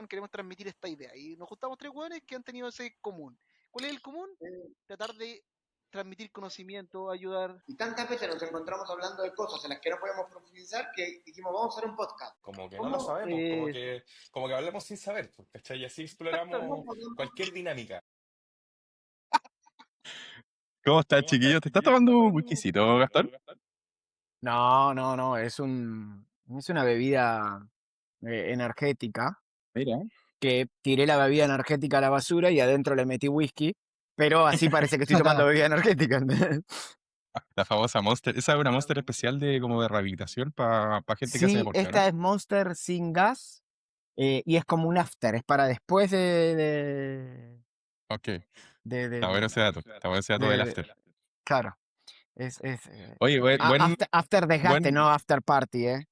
queremos transmitir esta idea. Y nos juntamos tres hueones que han tenido ese común. ¿Cuál es el común? Tratar de transmitir conocimiento, ayudar. Y tantas veces nos encontramos hablando de cosas en las que no podemos profundizar que dijimos, vamos a hacer un podcast. Como que no lo sabemos, como que hablamos sin saber, pues, ¿cachai? Y así exploramos cualquier dinámica. ¿Cómo estás, chiquillo? ¿Te estás tomando un whiskycito, Gastón? No, es una bebida energética, Mira. que tiré la bebida energética a la basura y adentro le metí whisky, pero así parece que estoy tomando bebida energética. ¿Entendés? La famosa Monster. Esa es una Monster especial como de rehabilitación para gente que hace Sí, deporte, ¿no? esta es Monster sin gas y es como un after, es para después Ok. de, Está bueno ese dato. Está bueno ese dato del after. Claro, es Oye, after desgaste, no buen... after party, ¿eh?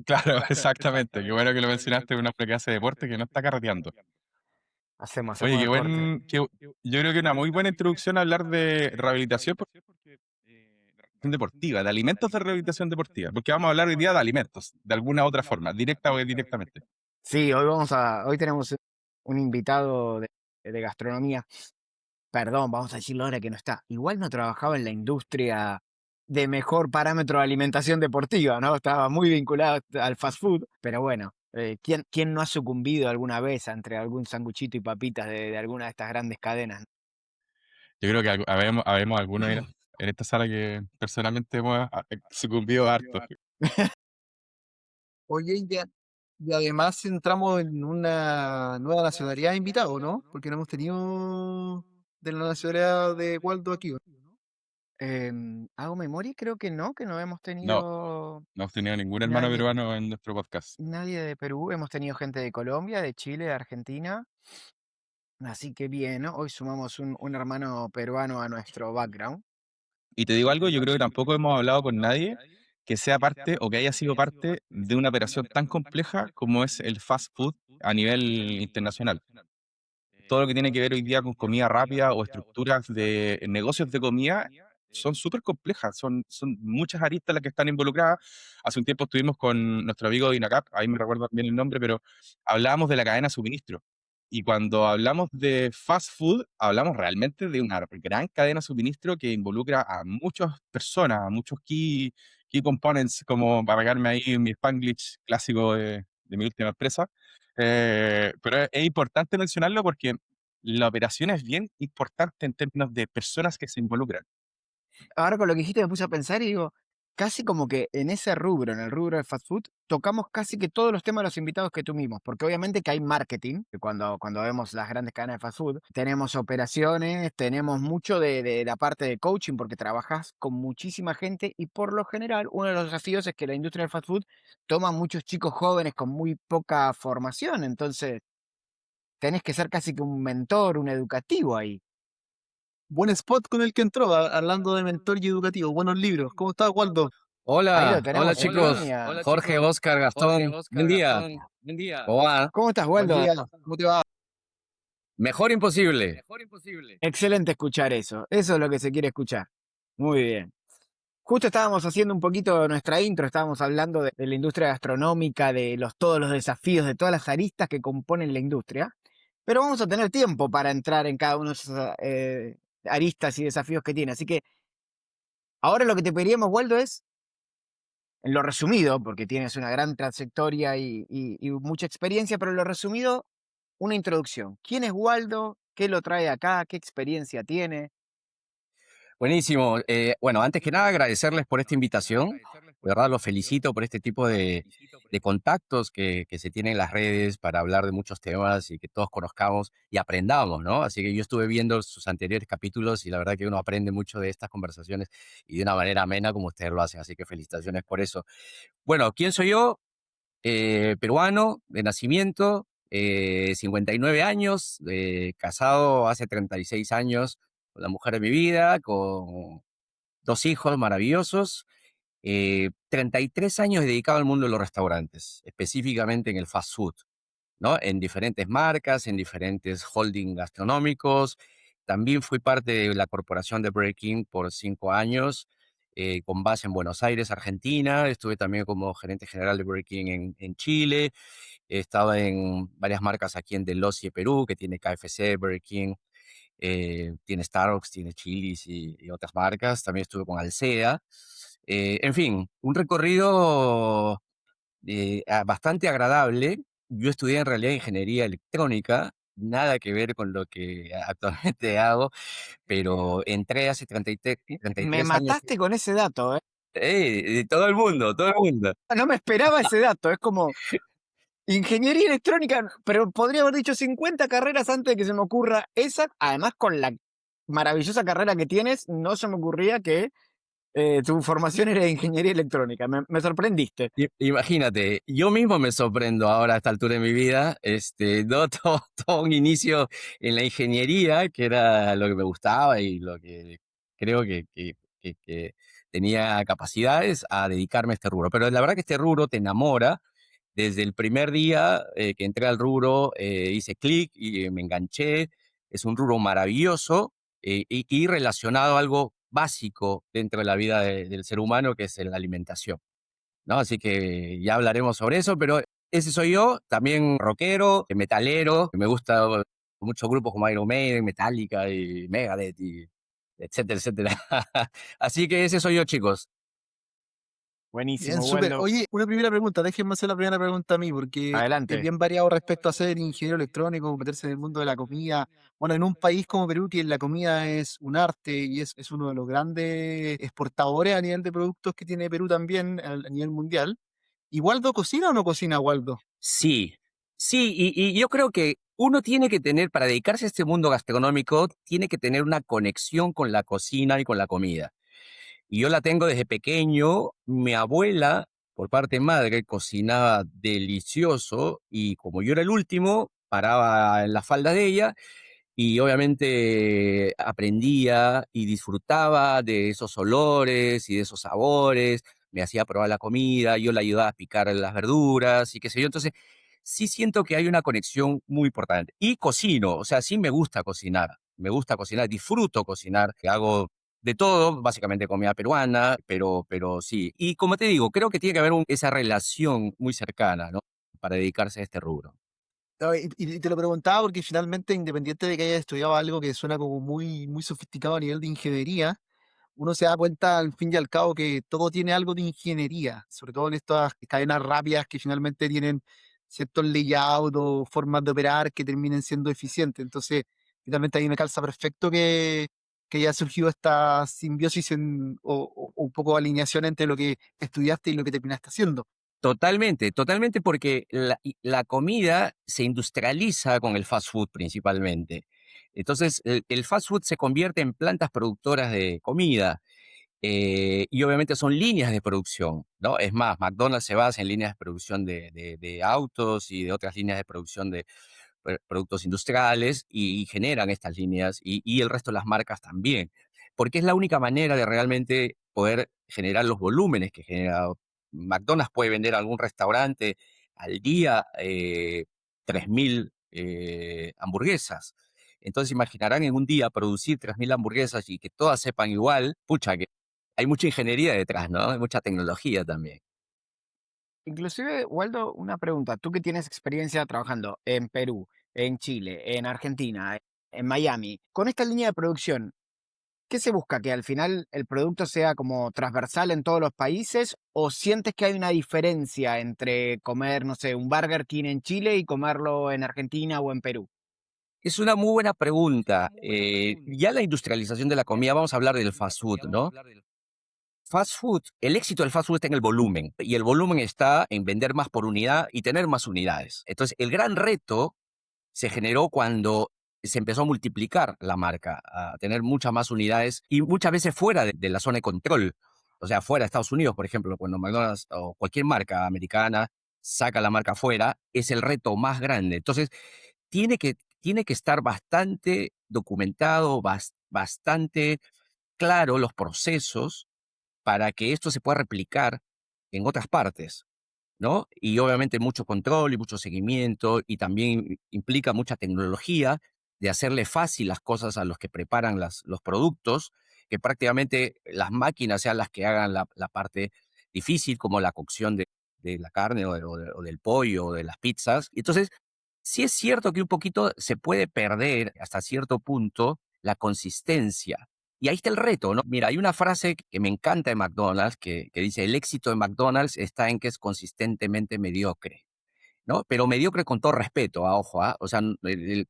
Claro, exactamente. Qué bueno que lo mencionaste de una que hace deporte que no está carreteando. Hacemos Oye, deporte. yo creo que una muy buena introducción a hablar de rehabilitación deportiva, de alimentos de rehabilitación deportiva, porque vamos a hablar hoy día de alimentos, de alguna otra forma, directa o indirectamente. Sí, hoy tenemos un invitado de gastronomía. Perdón, vamos a decirlo ahora que no está. Igual no trabajaba en la industria de mejor parámetro de alimentación deportiva, ¿no? Estaba muy vinculado al fast food, pero bueno, ¿quién no ha sucumbido alguna vez entre algún sanguchito y papitas de alguna de estas grandes cadenas? Yo creo que habemos algunos en esta sala que personalmente hemos sucumbido harto. Oye, y además entramos en una nueva nacionalidad de invitado, ¿no? Porque no hemos tenido de la nacionalidad de Waldo aquí. Hago memoria, y creo que no hemos No, tenido no hemos tenido ningún hermano nadie, peruano en nuestro podcast. nadie de Perú, hemos tenido gente de Colombia, de Chile, de Argentina. Así que bien, ¿no? Hoy sumamos un hermano peruano a nuestro background. Y te digo algo, yo creo que tampoco hemos hablado con nadie que sea parte o que haya sido parte de una operación tan compleja como es el fast food a nivel internacional. Todo lo que tiene que ver hoy día con comida rápida o estructuras de negocios de comida son súper complejas, son muchas aristas las que están involucradas. Hace un tiempo estuvimos con nuestro amigo Dinacap, ahí me recuerdo bien el nombre, pero hablábamos de la cadena de suministro. Y cuando hablamos de fast food, hablamos realmente de una gran cadena de suministro que involucra a muchas personas, a muchos key components, como para pegarme ahí mi Spanglish clásico de mi última empresa. Pero es importante mencionarlo porque la operación es bien importante en términos de personas que se involucran. Ahora con lo que dijiste me puse a pensar y digo, casi como que en ese rubro, en el rubro de fast food, tocamos casi que todos los temas de los invitados que tuvimos, porque obviamente que hay marketing, que cuando vemos las grandes cadenas de fast food, tenemos operaciones, tenemos mucho de la parte de coaching, porque trabajas con muchísima gente y por lo general uno de los desafíos es que la industria del fast food toma muchos chicos jóvenes con muy poca formación, entonces tenés que ser casi que un mentor, un educativo ahí. Buen spot con el que entró, hablando de mentor y educativo. Buenos libros. ¿Cómo estás, Waldo? Ahí lo Hola, tenemos hola en chicos. línea. Jorge, Oscar, Gastón. Buen día. ¿Cómo va? ¿Cómo estás, Buen Waldo? día. ¿Cómo te va? Mejor imposible. Excelente escuchar eso. Eso es lo que se quiere escuchar. Muy bien. Justo estábamos haciendo un poquito nuestra intro, estábamos hablando de la industria gastronómica, de todos los desafíos, de todas las aristas que componen la industria, pero vamos a tener tiempo para entrar en cada una de esas aristas y desafíos que tiene. Así que ahora lo que te pediríamos, Waldo, es, en lo resumido, porque tienes una gran trayectoria y mucha experiencia, pero en lo resumido, una introducción. ¿Quién es Waldo? ¿Qué lo trae acá? ¿Qué experiencia tiene? Buenísimo. Bueno, antes que nada, agradecerles por esta invitación. De verdad, los felicito por este tipo de contactos que se tienen en las redes para hablar de muchos temas y que todos conozcamos y aprendamos, ¿no? Así que yo estuve viendo sus anteriores capítulos y la verdad que uno aprende mucho de estas conversaciones y de una manera amena como ustedes lo hacen. Así que felicitaciones por eso. Bueno, ¿quién soy yo? Peruano de nacimiento, 59 años, casado hace 36 años con la mujer de mi vida, con 2 hijos maravillosos, 33 años dedicado al mundo de los restaurantes, específicamente en el fast food, ¿no? En diferentes marcas, en diferentes holding gastronómicos. También fui parte de la corporación de Breaking por 5 años. con base en Buenos Aires, Argentina. Estuve también como gerente general de Burger King en Chile. He estado en varias marcas aquí en Delosie, Perú, que tiene KFC, Burger King, tiene Starbucks, tiene Chili's y otras marcas. También estuve con Alsea. En fin, un recorrido bastante agradable. Yo estudié en realidad ingeniería electrónica, nada que ver con lo que actualmente hago, pero entré hace Me 33 años. mataste con ese dato, ¿eh? Todo el mundo, todo el mundo. No me esperaba ese dato, es como ingeniería electrónica, pero podría haber dicho 50 carreras antes de que se me ocurra esa. Además, con la maravillosa carrera que tienes, no se me ocurría que tu formación era de ingeniería electrónica. Me sorprendiste. Imagínate, yo mismo me sorprendo ahora a esta altura de mi vida, no todo un inicio en la ingeniería, que era lo que me gustaba y lo que creo que tenía capacidades a dedicarme a este rubro. Pero la verdad que este rubro te enamora. Desde el primer día que entré al rubro, hice clic y me enganché. Es un rubro maravilloso y relacionado a algo básico dentro de la vida del ser humano, que es la alimentación, ¿no? Así que ya hablaremos sobre eso, pero ese soy yo, también rockero, metalero. Me gusta muchos grupos como Iron Maiden, Metallica y Megadeth, y etcétera, etcétera. Así que ese soy yo, chicos. Buenísimo, Bien, súper. Waldo. Oye, una primera pregunta, déjenme hacer la primera pregunta a mí, porque es Adelante. bien variado respecto a ser ingeniero electrónico, meterse en el mundo de la comida. Bueno, en un país como Perú, que la comida es un arte y es uno de los grandes exportadores a nivel de productos que tiene Perú también a nivel mundial. ¿Y Waldo cocina o no cocina, Waldo? Sí, sí, y yo creo que uno tiene que tener, para dedicarse a este mundo gastronómico, tiene que tener una conexión con la cocina y con la comida. Y yo la tengo desde pequeño. Mi abuela, por parte de madre, cocinaba delicioso y como yo era el último, paraba en la falda de ella y obviamente aprendía y disfrutaba de esos olores y de esos sabores. Me hacía probar la comida, yo le ayudaba a picar las verduras y qué sé yo. Entonces, sí siento que hay una conexión muy importante. Y cocino, o sea, sí me gusta cocinar, disfruto cocinar, que hago de todo, básicamente comida peruana, pero sí. Y como te digo, creo que tiene que haber esa relación muy cercana, ¿no? Para dedicarse a este rubro. No, y te lo preguntaba porque finalmente, independiente de que hayas estudiado algo que suena como muy, muy sofisticado a nivel de ingeniería, uno se da cuenta al fin y al cabo que todo tiene algo de ingeniería, sobre todo en estas cadenas rápidas que finalmente tienen ciertos layouts o formas de operar que terminen siendo eficientes. Entonces, finalmente ahí me calza perfecto que haya surgido esta simbiosis o un poco de alineación entre lo que estudiaste y lo que terminaste haciendo. Totalmente, totalmente, porque la comida se industrializa con el fast food principalmente. Entonces, el fast food se convierte en plantas productoras de comida. Y obviamente son líneas de producción, ¿no? Es más, McDonald's se basa en líneas de producción de autos y de otras líneas de producción de productos industriales y generan estas líneas y el resto de las marcas también, porque es la única manera de realmente poder generar los volúmenes que genera. McDonald's puede vender a algún restaurante al día 3.000 hamburguesas. Entonces imaginarán en un día producir 3.000 hamburguesas y que todas sepan igual, pucha, que hay mucha ingeniería detrás, ¿no? Hay mucha tecnología también. Inclusive, Waldo, una pregunta. Tú que tienes experiencia trabajando en Perú, en Chile, en Argentina, en Miami, con esta línea de producción, ¿qué se busca? ¿Que al final el producto sea como transversal en todos los países? ¿O sientes que hay una diferencia entre comer, no sé, un Burger King en Chile y comerlo en Argentina o en Perú? Es una muy buena pregunta. Ya la industrialización de la comida, vamos a hablar del fast food, ¿no? Fast food, el éxito del fast food está en el volumen y el volumen está en vender más por unidad y tener más unidades. Entonces, el gran reto se generó cuando se empezó a multiplicar la marca, a tener muchas más unidades y muchas veces fuera de la zona de control. O sea, fuera de Estados Unidos, por ejemplo, cuando McDonald's o cualquier marca americana saca la marca fuera, es el reto más grande. Entonces, tiene que estar bastante documentado, bastante claro los procesos para que esto se pueda replicar en otras partes, ¿no? Y obviamente mucho control y mucho seguimiento y también implica mucha tecnología de hacerle fácil las cosas a los que preparan los productos que prácticamente las máquinas sean las que hagan la parte difícil, como la cocción de la carne o del pollo o de las pizzas. Entonces, sí es cierto que un poquito se puede perder hasta cierto punto la consistencia. Y ahí está el reto, ¿no? Mira, hay una frase que me encanta de McDonald's que dice, el éxito de McDonald's está en que es consistentemente mediocre. ¿No? Pero mediocre con todo respeto, ojo, o sea,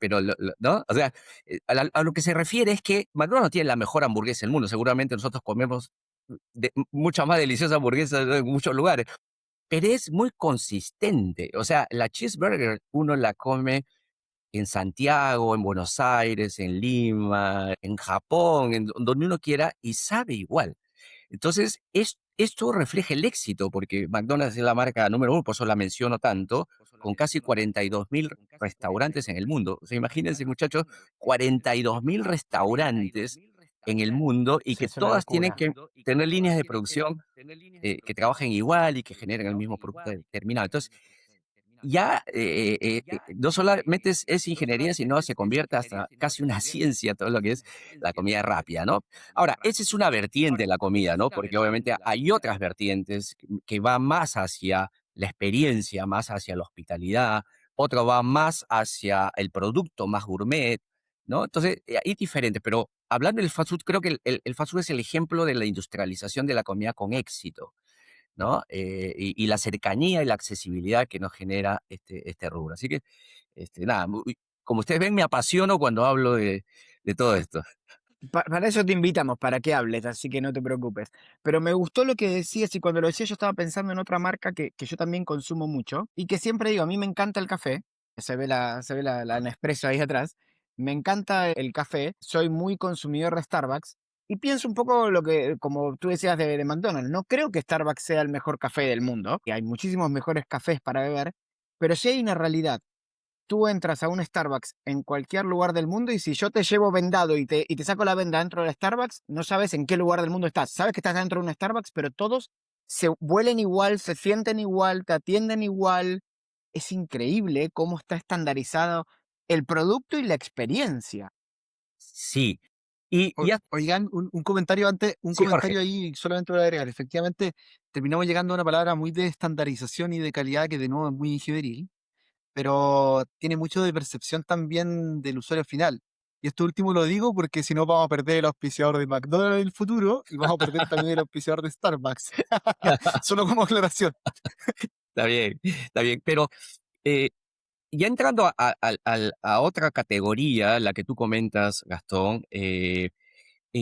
pero, ¿no? O sea, a lo que se refiere es que McDonald's no tiene la mejor hamburguesa del mundo. Seguramente nosotros comemos mucha más deliciosa hamburguesa en muchos lugares, pero es muy consistente. O sea, la cheeseburger uno la come en Santiago, en Buenos Aires, en Lima, en Japón, donde uno quiera, y sabe igual. Entonces, esto refleja el éxito, porque McDonald's es la marca número uno, por eso la menciono tanto, con casi 42.000 restaurantes en el mundo. O sea, imagínense, muchachos, 42.000 restaurantes en el mundo y Sí, que es una todas tienen locura. que tener líneas de producción que trabajen igual y que generen el mismo producto terminado. Entonces, ya no solamente es ingeniería, sino se convierte hasta casi una ciencia todo lo que es la comida rápida, ¿no? Ahora, esa es una vertiente de la comida, ¿no? Porque obviamente hay otras vertientes que van más hacia la experiencia, más hacia la hospitalidad, otro va más hacia el producto más gourmet, ¿no? Entonces, hay diferentes, pero hablando del fast food, creo que el fast food es el ejemplo de la industrialización de la comida con éxito, ¿no? Y la cercanía y la accesibilidad que nos genera este rubro. Así que, nada, como ustedes ven, me apasiono cuando hablo de todo esto. Para eso te invitamos, para que hables, así que no te preocupes. Pero me gustó lo que decías y cuando lo decía yo estaba pensando en otra marca que yo también consumo mucho y que siempre digo, a mí me encanta el café, se ve la Nespresso ahí atrás, me encanta el café, soy muy consumidor de Starbucks y pienso un poco lo que, como tú decías de McDonald's, no creo que Starbucks sea el mejor café del mundo, que hay muchísimos mejores cafés para beber, pero sí hay una realidad. Tú entras a un Starbucks en cualquier lugar del mundo y si yo te llevo vendado y te saco la venda dentro del Starbucks, no sabes en qué lugar del mundo estás. Sabes que estás dentro de un Starbucks, pero todos se huelen igual, se sienten igual, te atienden igual. Es increíble cómo está estandarizado el producto y la experiencia. Sí. Y Oigan, un comentario antes, un sí, Jorge. comentario ahí solamente para agregar. Efectivamente, terminamos llegando a una palabra muy de estandarización y de calidad que de nuevo es muy ingenieril, pero tiene mucho de percepción también del usuario final. Y esto último lo digo porque si no vamos a perder el auspiciador de McDonald's en el futuro y vamos a perder también el auspiciador de Starbucks. Solo como aclaración. Está bien, está bien. Pero eh, ya entrando a otra categoría, la que tú comentas, Gastón, el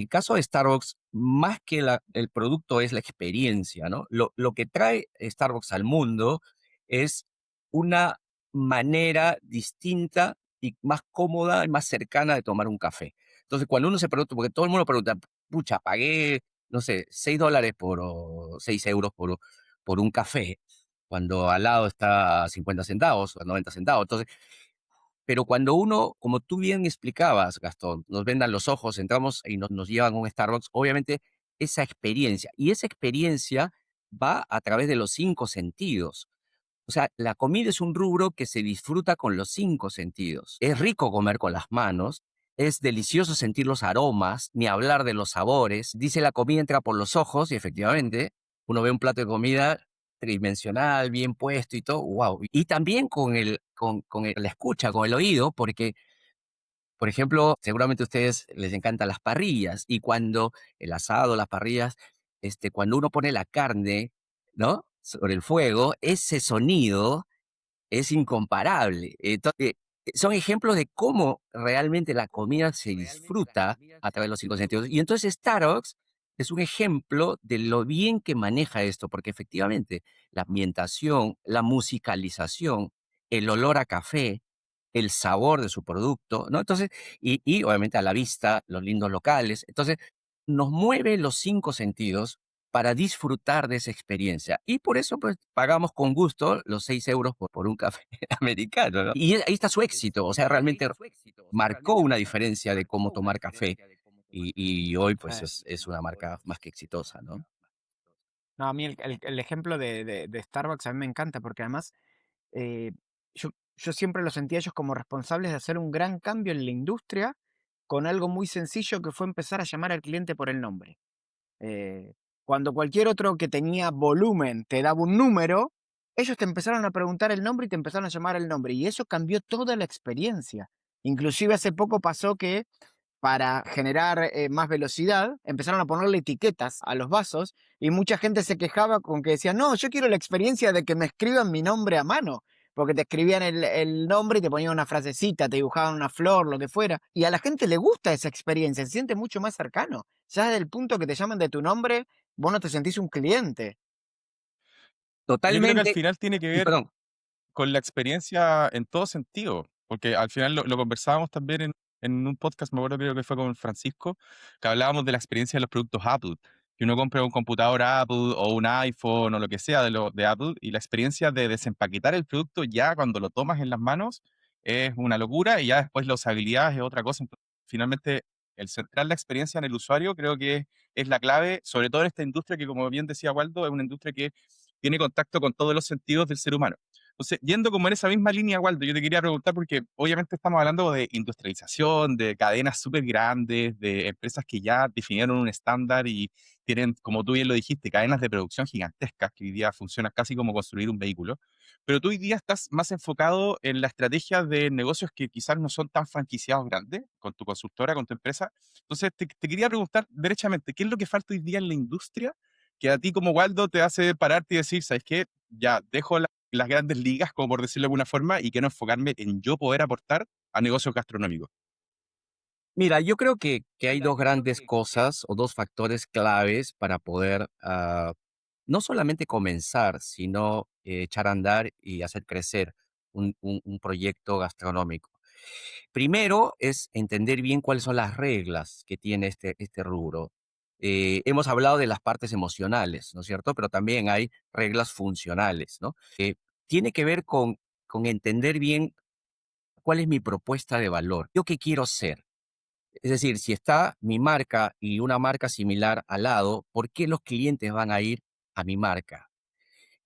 caso de Starbucks, más que el producto es la experiencia, ¿no? Lo que trae Starbucks al mundo es una manera distinta y más cómoda y más cercana de tomar un café. Entonces, cuando uno se pregunta, porque todo el mundo pregunta, pucha, pagué, no sé, $6 o 6 euros por un café, cuando al lado está a 50 centavos o a 90 centavos. Entonces, pero cuando uno, como tú bien explicabas, Gastón, nos vendan los ojos, entramos y nos llevan a un Starbucks, obviamente esa experiencia, y esa experiencia va a través de los 5 sentidos. O sea, la comida es un rubro que se disfruta con los 5 sentidos. Es rico comer con las manos, es delicioso sentir los aromas, ni hablar de los sabores. Dice la comida entra por los ojos y efectivamente uno ve un plato de comida tridimensional, bien puesto y todo, wow. Y también con la escucha, con el oído, porque, por ejemplo, seguramente a ustedes les encantan las parrillas y cuando el asado, las parrillas, cuando uno pone la carne, ¿no? Sobre el fuego, ese sonido es incomparable. Entonces, son ejemplos de cómo realmente la comida se disfruta a través de los 5 sentidos. Y entonces Starbucks es un ejemplo de lo bien que maneja esto, porque efectivamente la ambientación, la musicalización, el olor a café, el sabor de su producto, ¿no? Entonces, y obviamente a la vista, los lindos locales. Entonces, nos mueve los 5 sentidos para disfrutar de esa experiencia. Y por eso, pues, pagamos con gusto los 6 euros por un café americano, ¿no? Y ahí está su éxito, o sea, realmente marcó una diferencia de cómo tomar café y hoy, pues, es una marca más que exitosa, ¿no? No, a mí el ejemplo de Starbucks a mí me encanta porque además eh, yo siempre los sentía ellos como responsables de hacer un gran cambio en la industria con algo muy sencillo que fue empezar a llamar al cliente por el nombre. Eh, Cuando cualquier otro que tenía volumen te daba un número, ellos te empezaron a preguntar el nombre y te empezaron a llamar el nombre. Y eso cambió toda la experiencia. Inclusive hace poco pasó que para generar más velocidad, empezaron a ponerle etiquetas a los vasos y mucha gente se quejaba con que decía, no, yo quiero la experiencia de que me escriban mi nombre a mano, porque te escribían el nombre y te ponían una frasecita, te dibujaban una flor, lo que fuera, y a la gente le gusta esa experiencia, se siente mucho más cercano. Ya desde el punto que te llaman de tu nombre, vos no te sentís un cliente. Yo creo que al Totalmente. final tiene que Y ver perdón, con la experiencia en todo sentido, porque al final lo conversábamos también en un podcast, me acuerdo, creo que fue con Francisco, que hablábamos de la experiencia de los productos Apple, que uno compra un computador Apple o un iPhone o lo que sea de Apple, y la experiencia de desempaquetar el producto ya cuando lo tomas en las manos es una locura, y ya después la usabilidad es otra cosa. Entonces, finalmente, el centrar la experiencia en el usuario creo que es la clave, sobre todo en esta industria que, como bien decía Waldo, es una industria que tiene contacto con todos los sentidos del ser humano. Entonces, yendo como en esa misma línea, Waldo, yo te quería preguntar, porque obviamente estamos hablando de industrialización, de cadenas súper grandes, de empresas que ya definieron un estándar y tienen, como tú bien lo dijiste, cadenas de producción gigantescas que hoy día funcionan casi como construir un vehículo. Pero tú hoy día estás más enfocado en la estrategia de negocios que quizás no son tan franquiciados grandes, con tu consultora, con tu empresa. Entonces, te quería preguntar derechamente, ¿qué es lo que falta hoy día en la industria que a ti como Waldo te hace pararte y decir, ¿sabes qué? Ya dejo las grandes ligas, como por decirlo de alguna forma, y quiero enfocarme en yo poder aportar a negocios gastronómicos. mira, yo creo que hay dos grandes cosas o dos factores claves para poder no solamente comenzar, sino echar a andar y hacer crecer un proyecto gastronómico. Primero es entender bien cuáles son las reglas que tiene este rubro. Hemos hablado de las partes emocionales, ¿no es cierto? Pero también hay reglas funcionales, ¿no? Tiene que ver con entender bien cuál es mi propuesta de valor, yo qué quiero ser. Es decir, si está mi marca y una marca similar al lado, ¿por qué los clientes van a ir a mi marca?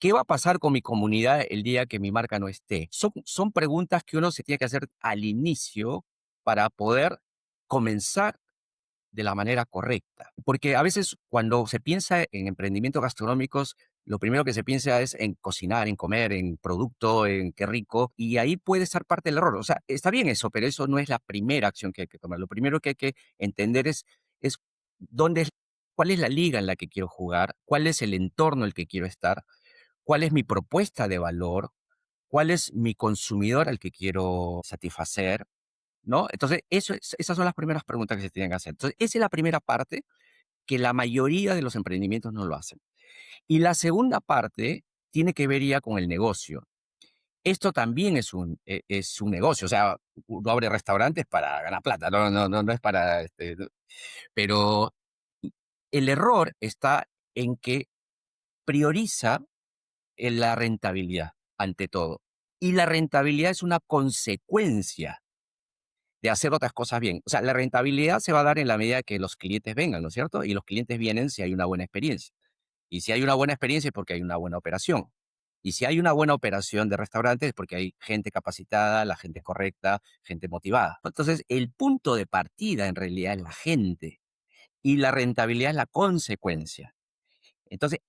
¿Qué va a pasar con mi comunidad el día que mi marca no esté? Son preguntas que uno se tiene que hacer al inicio para poder comenzar de la manera correcta. Porque a veces cuando se piensa en emprendimientos gastronómicos, lo primero que se piensa es en cocinar, en comer, en producto, en qué rico, y ahí puede estar parte del error. O sea, está bien eso, pero eso no es la primera acción que hay que tomar. Lo primero que hay que entender es dónde, cuál es la liga en la que quiero jugar, cuál es el entorno en el que quiero estar, cuál es mi propuesta de valor, cuál es mi consumidor al que quiero satisfacer, ¿no? Entonces, esas son las primeras preguntas que se tienen que hacer. Entonces, esa es la primera parte que la mayoría de los emprendimientos no lo hacen. Y la segunda parte tiene que ver ya con el negocio. Esto también es un negocio, o sea, uno abre restaurantes para ganar plata, no es para, pero el error está en que prioriza en la rentabilidad ante todo. Y la rentabilidad es una consecuencia de hacer otras cosas bien. O sea, la rentabilidad se va a dar en la medida que los clientes vengan, ¿no es cierto? Y los clientes vienen si hay una buena experiencia. Y si hay una buena experiencia es porque hay una buena operación. Y si hay una buena operación de restaurantes es porque hay gente capacitada, la gente correcta, gente motivada. Entonces, el punto de partida en realidad es la gente y la rentabilidad es la consecuencia. Entonces,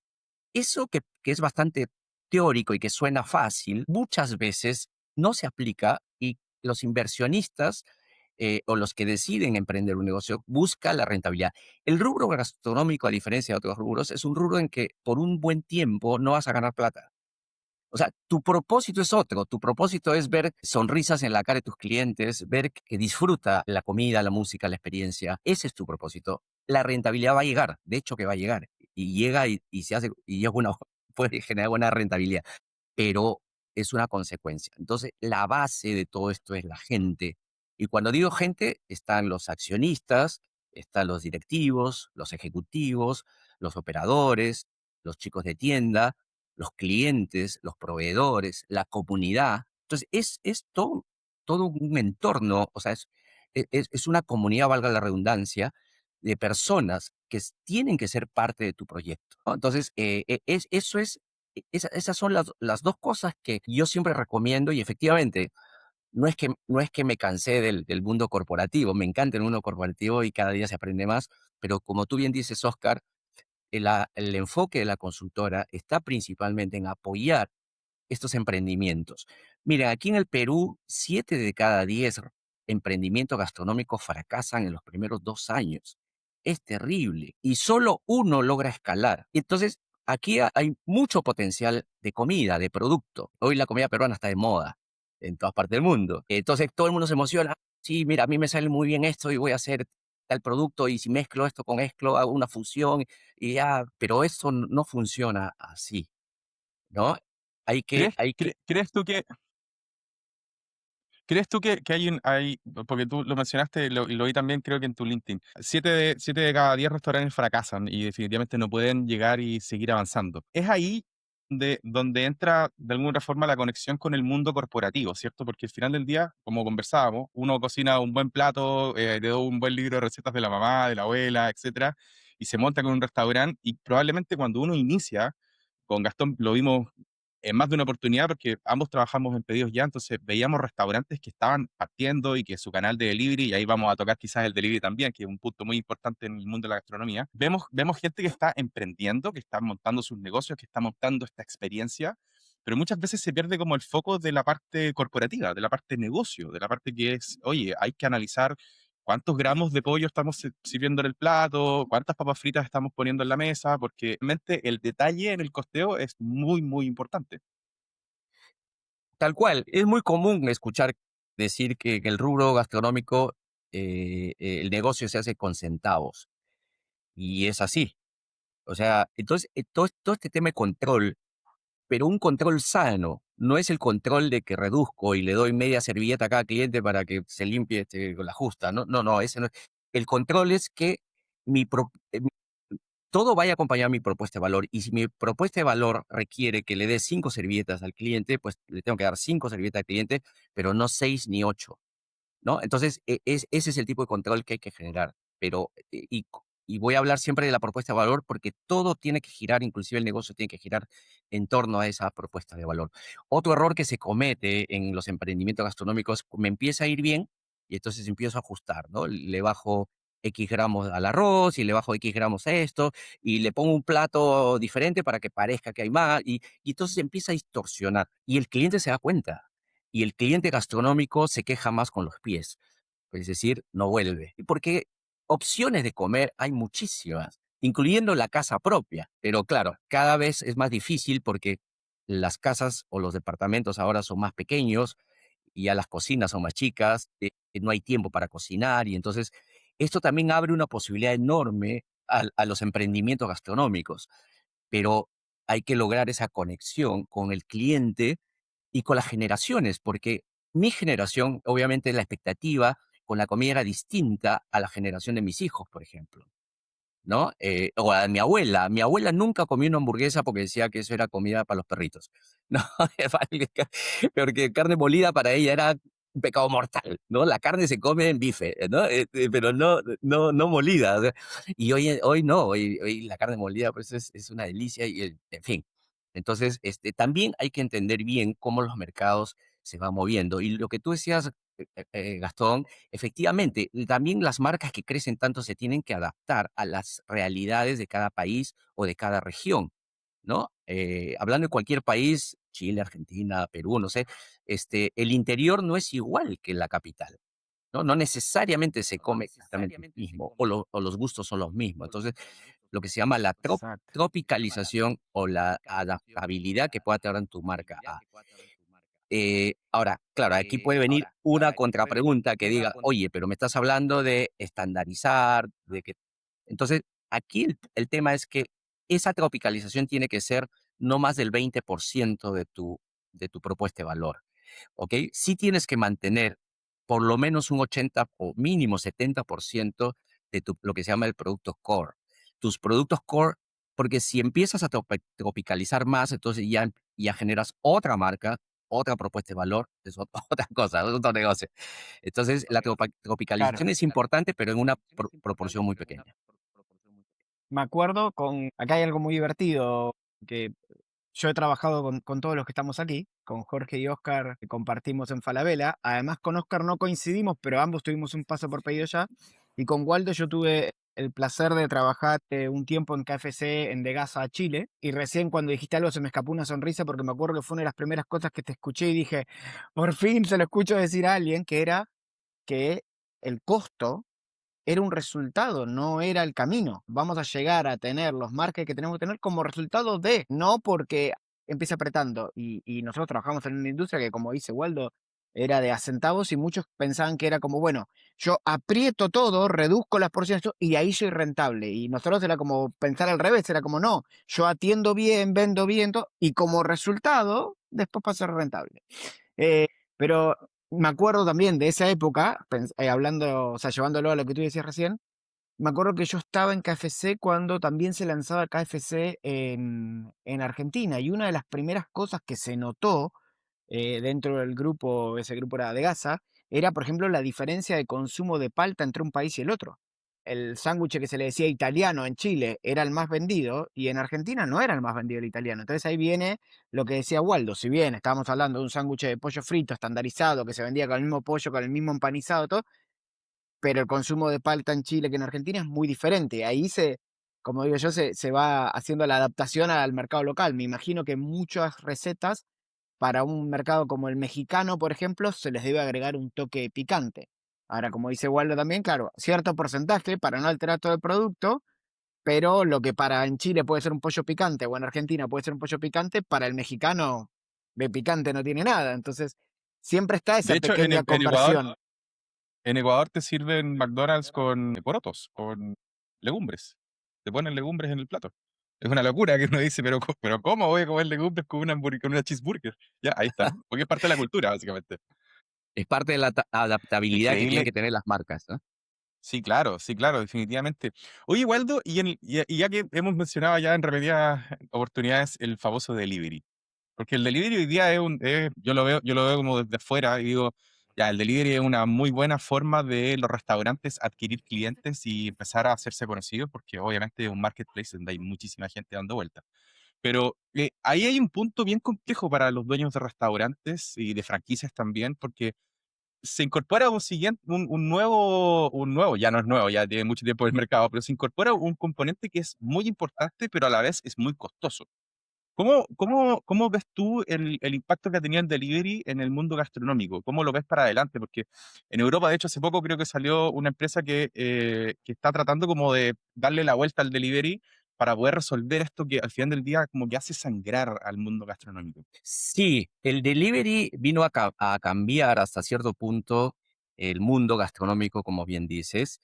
eso que es bastante teórico y que suena fácil, muchas veces no se aplica y los inversionistas o los que deciden emprender un negocio buscan la rentabilidad. El rubro gastronómico, a diferencia de otros rubros, es un rubro en que por un buen tiempo no vas a ganar plata. O sea, tu propósito es otro. Tu propósito es ver sonrisas en la cara de tus clientes, ver que disfruta la comida, la música, la experiencia. Ese es tu propósito. La rentabilidad va a llegar, de hecho que va a llegar. Y llega y se hace, y es bueno, puede generar buena rentabilidad, pero es una consecuencia. Entonces, la base de todo esto es la gente. Y cuando digo gente, están los accionistas, están los directivos, los ejecutivos, los operadores, los chicos de tienda, los clientes, los proveedores, la comunidad. Entonces, es todo un entorno, o sea, es una comunidad, valga la redundancia, de personas que tienen que ser parte de tu proyecto, ¿no? Entonces, esas son las dos cosas que yo siempre recomiendo y efectivamente, no es que me cansé del mundo corporativo, me encanta el mundo corporativo y cada día se aprende más, pero como tú bien dices, Oscar, el enfoque de la consultora está principalmente en apoyar estos emprendimientos. Mira, aquí en el Perú, 7 de cada 10 emprendimientos gastronómicos fracasan en los primeros 2 años. Es terrible. Y solo uno logra escalar. Y entonces, aquí hay mucho potencial de comida, de producto. Hoy la comida peruana está de moda en todas partes del mundo. Entonces, todo el mundo se emociona. Sí, mira, a mí me sale muy bien esto y voy a hacer tal producto y si mezclo esto con esto, hago una fusión y ya, pero eso no funciona así, ¿no? Hay que, ¿Crees, hay que, crees tú que, ¿crees tú que porque tú lo mencionaste y lo vi también creo que en tu LinkedIn, 7 de cada 10 restaurantes fracasan y definitivamente no pueden llegar y seguir avanzando? Es ahí donde entra de alguna forma la conexión con el mundo corporativo, ¿cierto? Porque al final del día, como conversábamos, uno cocina un buen plato, heredó un buen libro de recetas de la mamá, de la abuela, etcétera, y se monta con un restaurante y probablemente cuando uno inicia, con Gastón lo vimos en más de una oportunidad porque ambos trabajamos en pedidos ya, entonces veíamos restaurantes que estaban partiendo y que su canal de delivery, y ahí vamos a tocar quizás el delivery también, que es un punto muy importante en el mundo de la gastronomía, vemos gente que está emprendiendo, que está montando sus negocios, que está montando esta experiencia, pero muchas veces se pierde como el foco de la parte corporativa, de la parte negocio, de la parte que es, oye, hay que analizar cuántos gramos de pollo estamos sirviendo en el plato, cuántas papas fritas estamos poniendo en la mesa, porque realmente el detalle en el costeo es muy, muy importante. tal cual. Es muy común escuchar decir que en el rubro gastronómico el negocio se hace con centavos. Y es así. O sea, entonces, todo este tema de control, pero un control sano, no es el control de que reduzco y le doy media servilleta a cada cliente para que se limpie con la justa. No, no, no, ese no es. El control es que todo vaya acompañado de mi propuesta de valor. Y si mi propuesta de valor requiere que le dé 5 servilletas al cliente, pues le tengo que dar 5 servilletas al cliente, pero no 6 ni 8. ¿No? Entonces, ese es el tipo de control que hay que generar. Pero, y voy a hablar siempre de la propuesta de valor porque todo tiene que girar, inclusive el negocio tiene que girar en torno a esa propuesta de valor. Otro error que se comete en los emprendimientos gastronómicos, me empieza a ir bien y entonces empiezo a ajustar, ¿no? Le bajo X gramos al arroz y le bajo X gramos a esto y le pongo un plato diferente para que parezca que hay más y entonces empieza a distorsionar y el cliente se da cuenta y el cliente gastronómico se queja más con los pies, es decir, no vuelve. Porque opciones de comer hay muchísimas, incluyendo la casa propia, pero claro, cada vez es más difícil porque las casas o los departamentos ahora son más pequeños y ya las cocinas son más chicas, no hay tiempo para cocinar y entonces esto también abre una posibilidad enorme a los emprendimientos gastronómicos, pero hay que lograr esa conexión con el cliente y con las generaciones, porque mi generación, obviamente la expectativa con la comida era distinta a la generación de mis hijos, por ejemplo, ¿no? O a mi abuela. Mi abuela nunca comió una hamburguesa porque decía que eso era comida para los perritos, ¿no? Porque carne molida para ella era un pecado mortal, ¿no? La carne se come en bife, ¿no? Pero no molida. O sea, y hoy no, hoy la carne molida pues es una delicia y en fin. Entonces, también hay que entender bien cómo los mercados se van moviendo. Y lo que tú decías, Gastón, efectivamente, también las marcas que crecen tanto se tienen que adaptar a las realidades de cada país o de cada región, ¿no? Hablando de cualquier país, Chile, Argentina, Perú, no sé, el interior no es igual que la capital, ¿no? No necesariamente se come exactamente lo mismo o los gustos son los mismos. Entonces, lo que se llama la Exacto. tropicalización o la adaptabilidad que pueda tener en tu marca ahora, claro, aquí puede venir una contrapregunta que diga, oye, pero me estás hablando de estandarizar, de que... Entonces, aquí el tema es que esa tropicalización tiene que ser no más del 20% de tu propuesta de valor, ¿ok? Sí tienes que mantener por lo menos un 80 o mínimo 70% de lo que se llama el producto core. Tus productos core, porque si empiezas a tropicalizar más, entonces ya generas otra marca, otra propuesta de valor, es otra cosa, es otro negocio. Entonces, la Claro. tropicalización es importante, pero en una proporción muy pequeña. Me acuerdo acá hay algo muy divertido que yo he trabajado con todos los que estamos aquí, con Jorge y Oscar, que compartimos en Falabella. Además, con Oscar no coincidimos, pero ambos tuvimos un paso por pedido ya. Y con Waldo yo tuve el placer de trabajar un tiempo en KFC en De Gaza, Chile. Y recién cuando dijiste algo se me escapó una sonrisa porque me acuerdo que fue una de las primeras cosas que te escuché y dije, por fin se lo escucho decir a alguien, que era que el costo era un resultado, no era el camino. Vamos a llegar a tener los marques que tenemos que tener como resultado de, no porque empiece apretando. Y nosotros trabajamos en una industria que, como dice Waldo, era de a centavos y muchos pensaban que era como, bueno, yo aprieto todo, reduzco las porciones y ahí soy rentable. Y nosotros era como pensar al revés, era como, no, yo atiendo bien, vendo bien y como resultado, después paso a ser rentable. Pero me acuerdo también de esa época, hablando, o sea, llevándolo a lo que tú decías recién, me acuerdo que yo estaba en KFC cuando también se lanzaba KFC en Argentina y una de las primeras cosas que se notó dentro del grupo, ese grupo era de Gaza, era por ejemplo la diferencia de consumo de palta entre un país y el otro. El sándwich que se le decía italiano en Chile era el más vendido y en Argentina no era el más vendido el italiano. Entonces ahí viene lo que decía Waldo, si bien estábamos hablando de un sándwich de pollo frito estandarizado que se vendía con el mismo pollo, con el mismo empanizado, todo, pero el consumo de palta en Chile que en Argentina es muy diferente. Ahí como digo yo, se va haciendo la adaptación al mercado local. Me imagino que muchas recetas para un mercado como el mexicano, por ejemplo, se les debe agregar un toque picante. Ahora, como dice Waldo también, claro, cierto porcentaje para no alterar todo el producto, pero lo que para en Chile puede ser un pollo picante o en Argentina puede ser un pollo picante, para el mexicano de picante no tiene nada. Entonces, siempre está esa De hecho, pequeña conversión. En Ecuador te sirven McDonald's con porotos, con legumbres. Te ponen legumbres en el plato. Es una locura que uno dice, pero ¿cómo voy a comer legumbres con con una cheeseburger? Ya, ahí está. Porque es parte de la cultura, básicamente. Es parte de la adaptabilidad que tienen Increíble. que tener las marcas, ¿no? Sí, claro, definitivamente. Oye, Waldo, y ya que hemos mencionado ya en repetidas oportunidades el famoso delivery. Porque el delivery hoy día yo lo veo como desde afuera y digo, ya, el delivery es una muy buena forma de los restaurantes adquirir clientes y empezar a hacerse conocidos, porque obviamente es un marketplace donde hay muchísima gente dando vueltas. Pero ahí hay un punto bien complejo para los dueños de restaurantes y de franquicias también, porque se incorpora un nuevo, ya no es nuevo, ya tiene mucho tiempo en el mercado, pero se incorpora un componente que es muy importante, pero a la vez es muy costoso. ¿Cómo ves tú el impacto que ha tenido el delivery en el mundo gastronómico? ¿Cómo lo ves para adelante? Porque en Europa, de hecho, hace poco creo que salió una empresa que está tratando como de darle la vuelta al delivery para poder resolver esto que al final del día como que hace sangrar al mundo gastronómico. Sí, el delivery vino a cambiar hasta cierto punto el mundo gastronómico, como bien dices.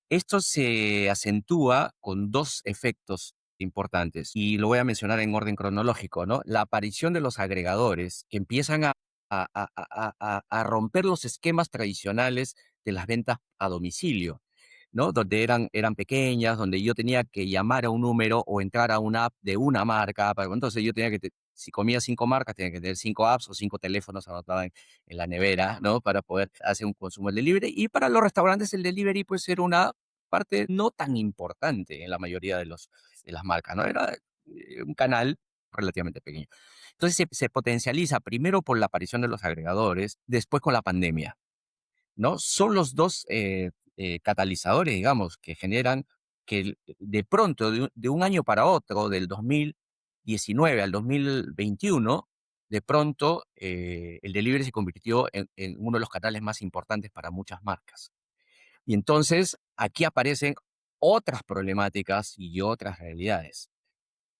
Esto se acentúa con dos efectos importantes y lo voy a mencionar en orden cronológico, ¿no? La aparición de los agregadores que empiezan a romper los esquemas tradicionales de las ventas a domicilio, ¿no? Donde eran pequeñas, donde yo tenía que llamar a un número o entrar a una app de una marca. Entonces yo tenía si comía 5 marcas, tenía que tener 5 apps o 5 teléfonos anotados en la nevera, ¿no? Para poder hacer un consumo del delivery. Y para los restaurantes el delivery puede ser una parte no tan importante en la mayoría de las marcas, ¿no? Era un canal relativamente pequeño. Entonces se potencializa primero por la aparición de los agregadores, después con la pandemia, ¿no? Son los dos catalizadores, digamos, que generan que de pronto, de un año para otro, del 2019 al 2021, de pronto el delivery se convirtió en uno de los canales más importantes para muchas marcas. Y entonces aquí aparecen otras problemáticas y otras realidades.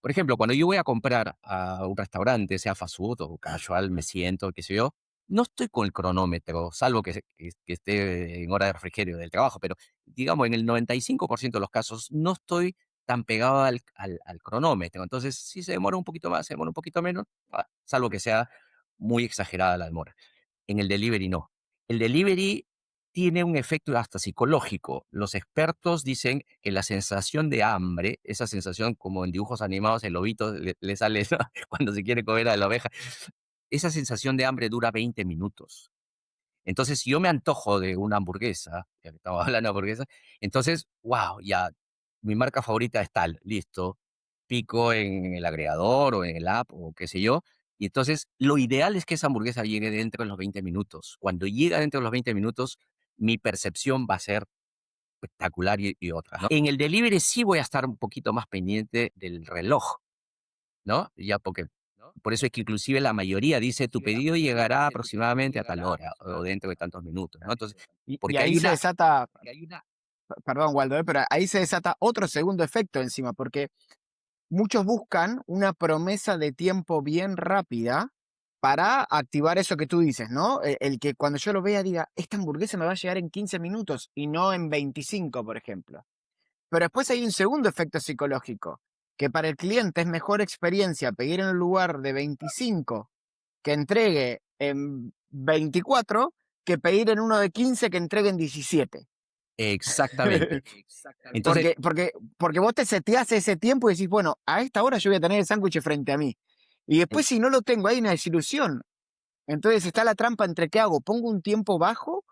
Por ejemplo, cuando yo voy a comprar a un restaurante, sea fast food o casual, me siento, qué sé yo, no estoy con el cronómetro, salvo que esté en hora de refrigerio del trabajo, pero digamos, en el 95% de los casos no estoy tan pegado al cronómetro. Entonces, si se demora un poquito más, se demora un poquito menos, salvo que sea muy exagerada la demora. En el delivery no. El delivery tiene un efecto hasta psicológico. Los expertos dicen que la sensación de hambre, esa sensación como en dibujos animados, el lobito le sale, ¿no? Cuando se quiere comer a la oveja, esa sensación de hambre dura 20 minutos. Entonces, si yo me antojo de una hamburguesa, ya que estamos hablando de hamburguesa, entonces, wow, ya, mi marca favorita es tal, listo. pico en el agregador o en el app o qué sé yo. Y entonces lo ideal es que esa hamburguesa llegue dentro de los 20 minutos. Cuando llega dentro de los 20 minutos, mi percepción va a ser espectacular y otra, ¿no? En el delivery sí voy a estar un poquito más pendiente del reloj, ¿no? Ya porque por eso es que inclusive la mayoría dice tu pedido llegará aproximadamente a tal hora o dentro de tantos minutos, ¿no? Entonces, Y porque ahí hay se una... desata, perdón, Waldo, pero ahí se desata otro segundo efecto encima, porque muchos buscan una promesa de tiempo bien rápida para activar eso que tú dices, ¿no? El que cuando yo lo vea diga, esta hamburguesa me va a llegar en 15 minutos y no en 25, por ejemplo. Pero después hay un segundo efecto psicológico, que para el cliente es mejor experiencia pedir en un lugar de 25 que entregue en 24 que pedir en uno de 15 que entregue en 17. Exactamente. Entonces, Porque vos te seteás ese tiempo y decís, bueno, a esta hora yo voy a tener el sándwich frente a mí. Y después si no lo tengo, hay una desilusión. Entonces está la trampa entre qué hago, pongo un tiempo bajo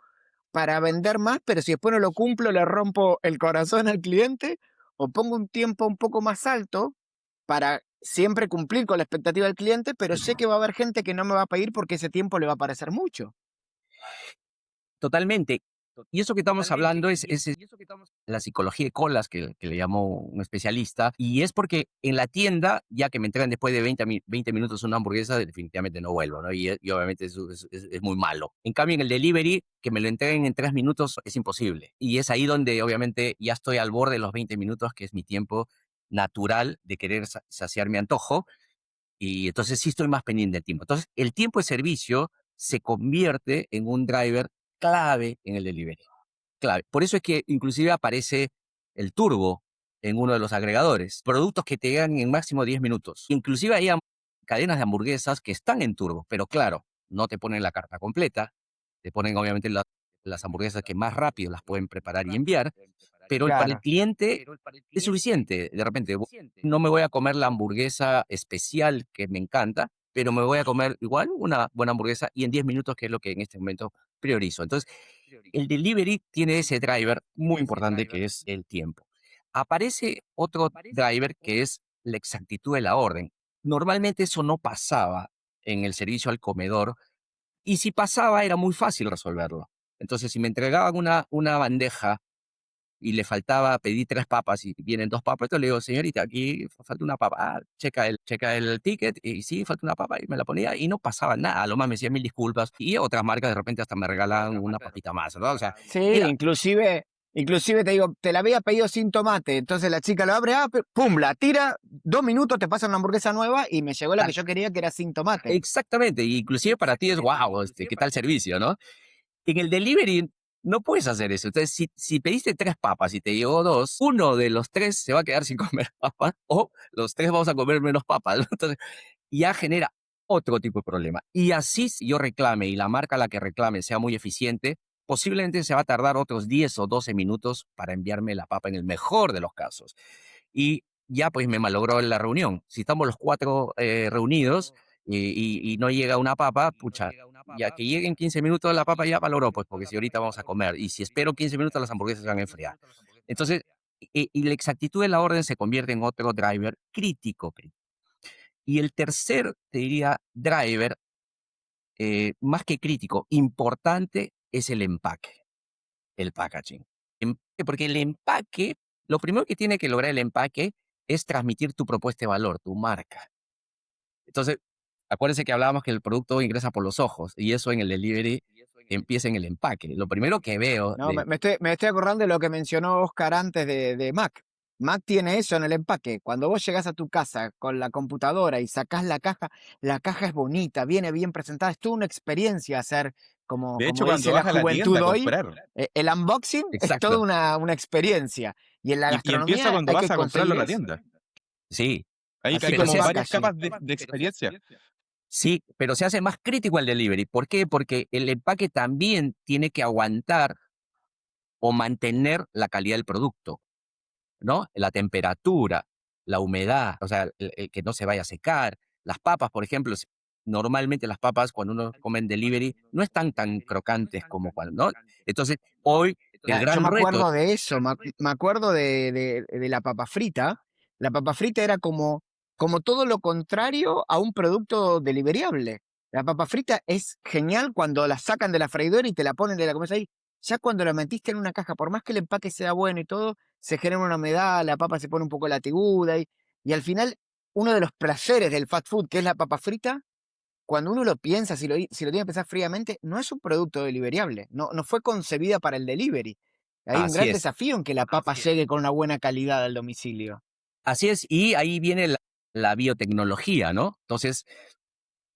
para vender más, pero si después no lo cumplo, le rompo el corazón al cliente, o pongo un tiempo un poco más alto para siempre cumplir con la expectativa del cliente, pero sé que va a haber gente que no me va a pedir porque ese tiempo le va a parecer mucho. totalmente. Y eso que estamos hablando es la psicología de colas que le llamó un especialista. Y es porque en la tienda, ya que me entregan después de 20 minutos una hamburguesa, definitivamente no vuelvo, ¿no? Y obviamente eso es muy malo. En cambio, en el delivery, que me lo entreguen en 3 minutos es imposible. Y es ahí donde obviamente ya estoy al borde de los 20 minutos, que es mi tiempo natural de querer saciar mi antojo. Y entonces sí estoy más pendiente del tiempo. Entonces, el tiempo de servicio se convierte en un driver clave en el delivery. Clave. Por eso es que inclusive aparece el turbo en uno de los agregadores. Productos que te llegan en máximo 10 minutos. Inclusive hay cadenas de hamburguesas que están en turbo, pero claro, no te ponen la carta completa. Te ponen obviamente las hamburguesas que más rápido las pueden preparar y enviar, pero para el Claro. cliente es suficiente. De repente, no me voy a comer la hamburguesa especial que me encanta, pero me voy a comer igual una buena hamburguesa y en 10 minutos, que es lo que en este momento priorizo. Entonces, el delivery tiene ese driver muy importante que es el tiempo. Aparece otro driver que es la exactitud de la orden. Normalmente eso no pasaba en el servicio al comedor y si pasaba era muy fácil resolverlo. Entonces, si me entregaban una bandeja y le faltaba, pedí 3 papas y vienen 2 papas, entonces le digo, señorita, aquí falta una papa. Ah, checa el ticket y sí, falta una papa y me la ponía y no pasaba nada. A lo más me decía 1000 disculpas y otras marcas de repente hasta me regalaban una papita más, ¿no? O sea, Sí, era inclusive te digo, te la había pedido sin tomate, entonces la chica lo abre, pum, la tira, 2 minutos te pasa una hamburguesa nueva y me llegó la que yo quería que era sin tomate. exactamente, y inclusive para ti es wow, ¿qué tal servicio, no? En el delivery no puedes hacer eso. Entonces, si pediste 3 papas y te llegó 2, uno de los 3 se va a quedar sin comer papas o los 3 vamos a comer menos papas, ¿no? Entonces, ya genera otro tipo de problema. Y así si yo reclame y la marca a la que reclame sea muy eficiente, posiblemente se va a tardar otros 10 o 12 minutos para enviarme la papa en el mejor de los casos. Y ya pues me malogró la reunión. Si estamos los 4 reunidos y no llega una papa, pucha, ya que lleguen 15 minutos la papa ya valoró, pues porque si ahorita vamos a comer y si espero 15 minutos las hamburguesas se van a enfriar. Entonces, y la exactitud de la orden se convierte en otro driver crítico. Y el tercer, te diría, driver, más que crítico, importante, es el empaque, el packaging. Porque el empaque, lo primero que tiene que lograr el empaque es transmitir tu propuesta de valor, tu marca. Entonces, acuérdense que hablábamos que el producto ingresa por los ojos y eso en el delivery empieza en el empaque. Lo primero que veo No, me estoy acordando de lo que mencionó Oscar antes de Mac. Mac tiene eso en el empaque. Cuando vos llegás a tu casa con la computadora y sacás la caja es bonita, viene bien presentada, es toda una experiencia hacer, como, De hecho, como cuando dice la vas a la tienda juventud a hoy, comprar. el unboxing es toda exacto. una experiencia. Y en la Y empieza gastronomía cuando hay vas que a comprarlo conseguir a la eso. tienda. Sí, Hay Así pero con como el se hace, varias packaging. capas de experiencia. sí, pero se hace más crítico el delivery. ¿Por qué? Porque el empaque también tiene que aguantar o mantener la calidad del producto, ¿no? La temperatura, la humedad, o sea, el que no se vaya a secar. Las papas, por ejemplo, normalmente las papas cuando uno come en delivery no están tan crocantes como cuando, ¿no? Entonces, hoy el Yo gran me reto, acuerdo de eso, me acuerdo de la papa frita. La papa frita era como todo lo contrario a un producto deliveriable. La papa frita es genial cuando la sacan de la freidora y te la ponen de la comes ahí. Ya cuando la metiste en una caja, por más que el empaque sea bueno y todo, se genera una humedad, la papa se pone un poco latiguda y al final uno de los placeres del fast food, que es la papa frita, cuando uno lo piensa, si lo tiene que pensar fríamente, no es un producto deliveriable, no fue concebida para el delivery. Hay un Así gran es, desafío en que la papa llegue con una buena calidad al domicilio. así es. Y ahí viene la biotecnología, ¿no? Entonces,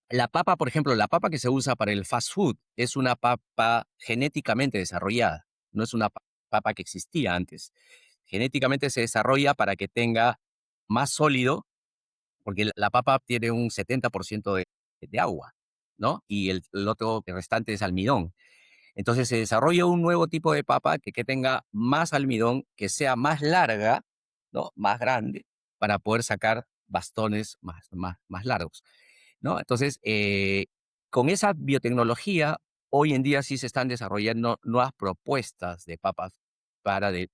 la papa, por ejemplo, la papa que se usa para el fast food es una papa genéticamente desarrollada, no es una papa que existía antes. Genéticamente se desarrolla para que tenga más sólido, porque la papa tiene un 70% de agua, ¿no? Y el otro el restante es almidón. Entonces se desarrolla un nuevo tipo de papa que tenga más almidón, que sea más larga, ¿no? Más grande, para poder sacar bastones más largos, ¿no? Entonces, con esa biotecnología, hoy en día sí se están desarrollando nuevas propuestas de papas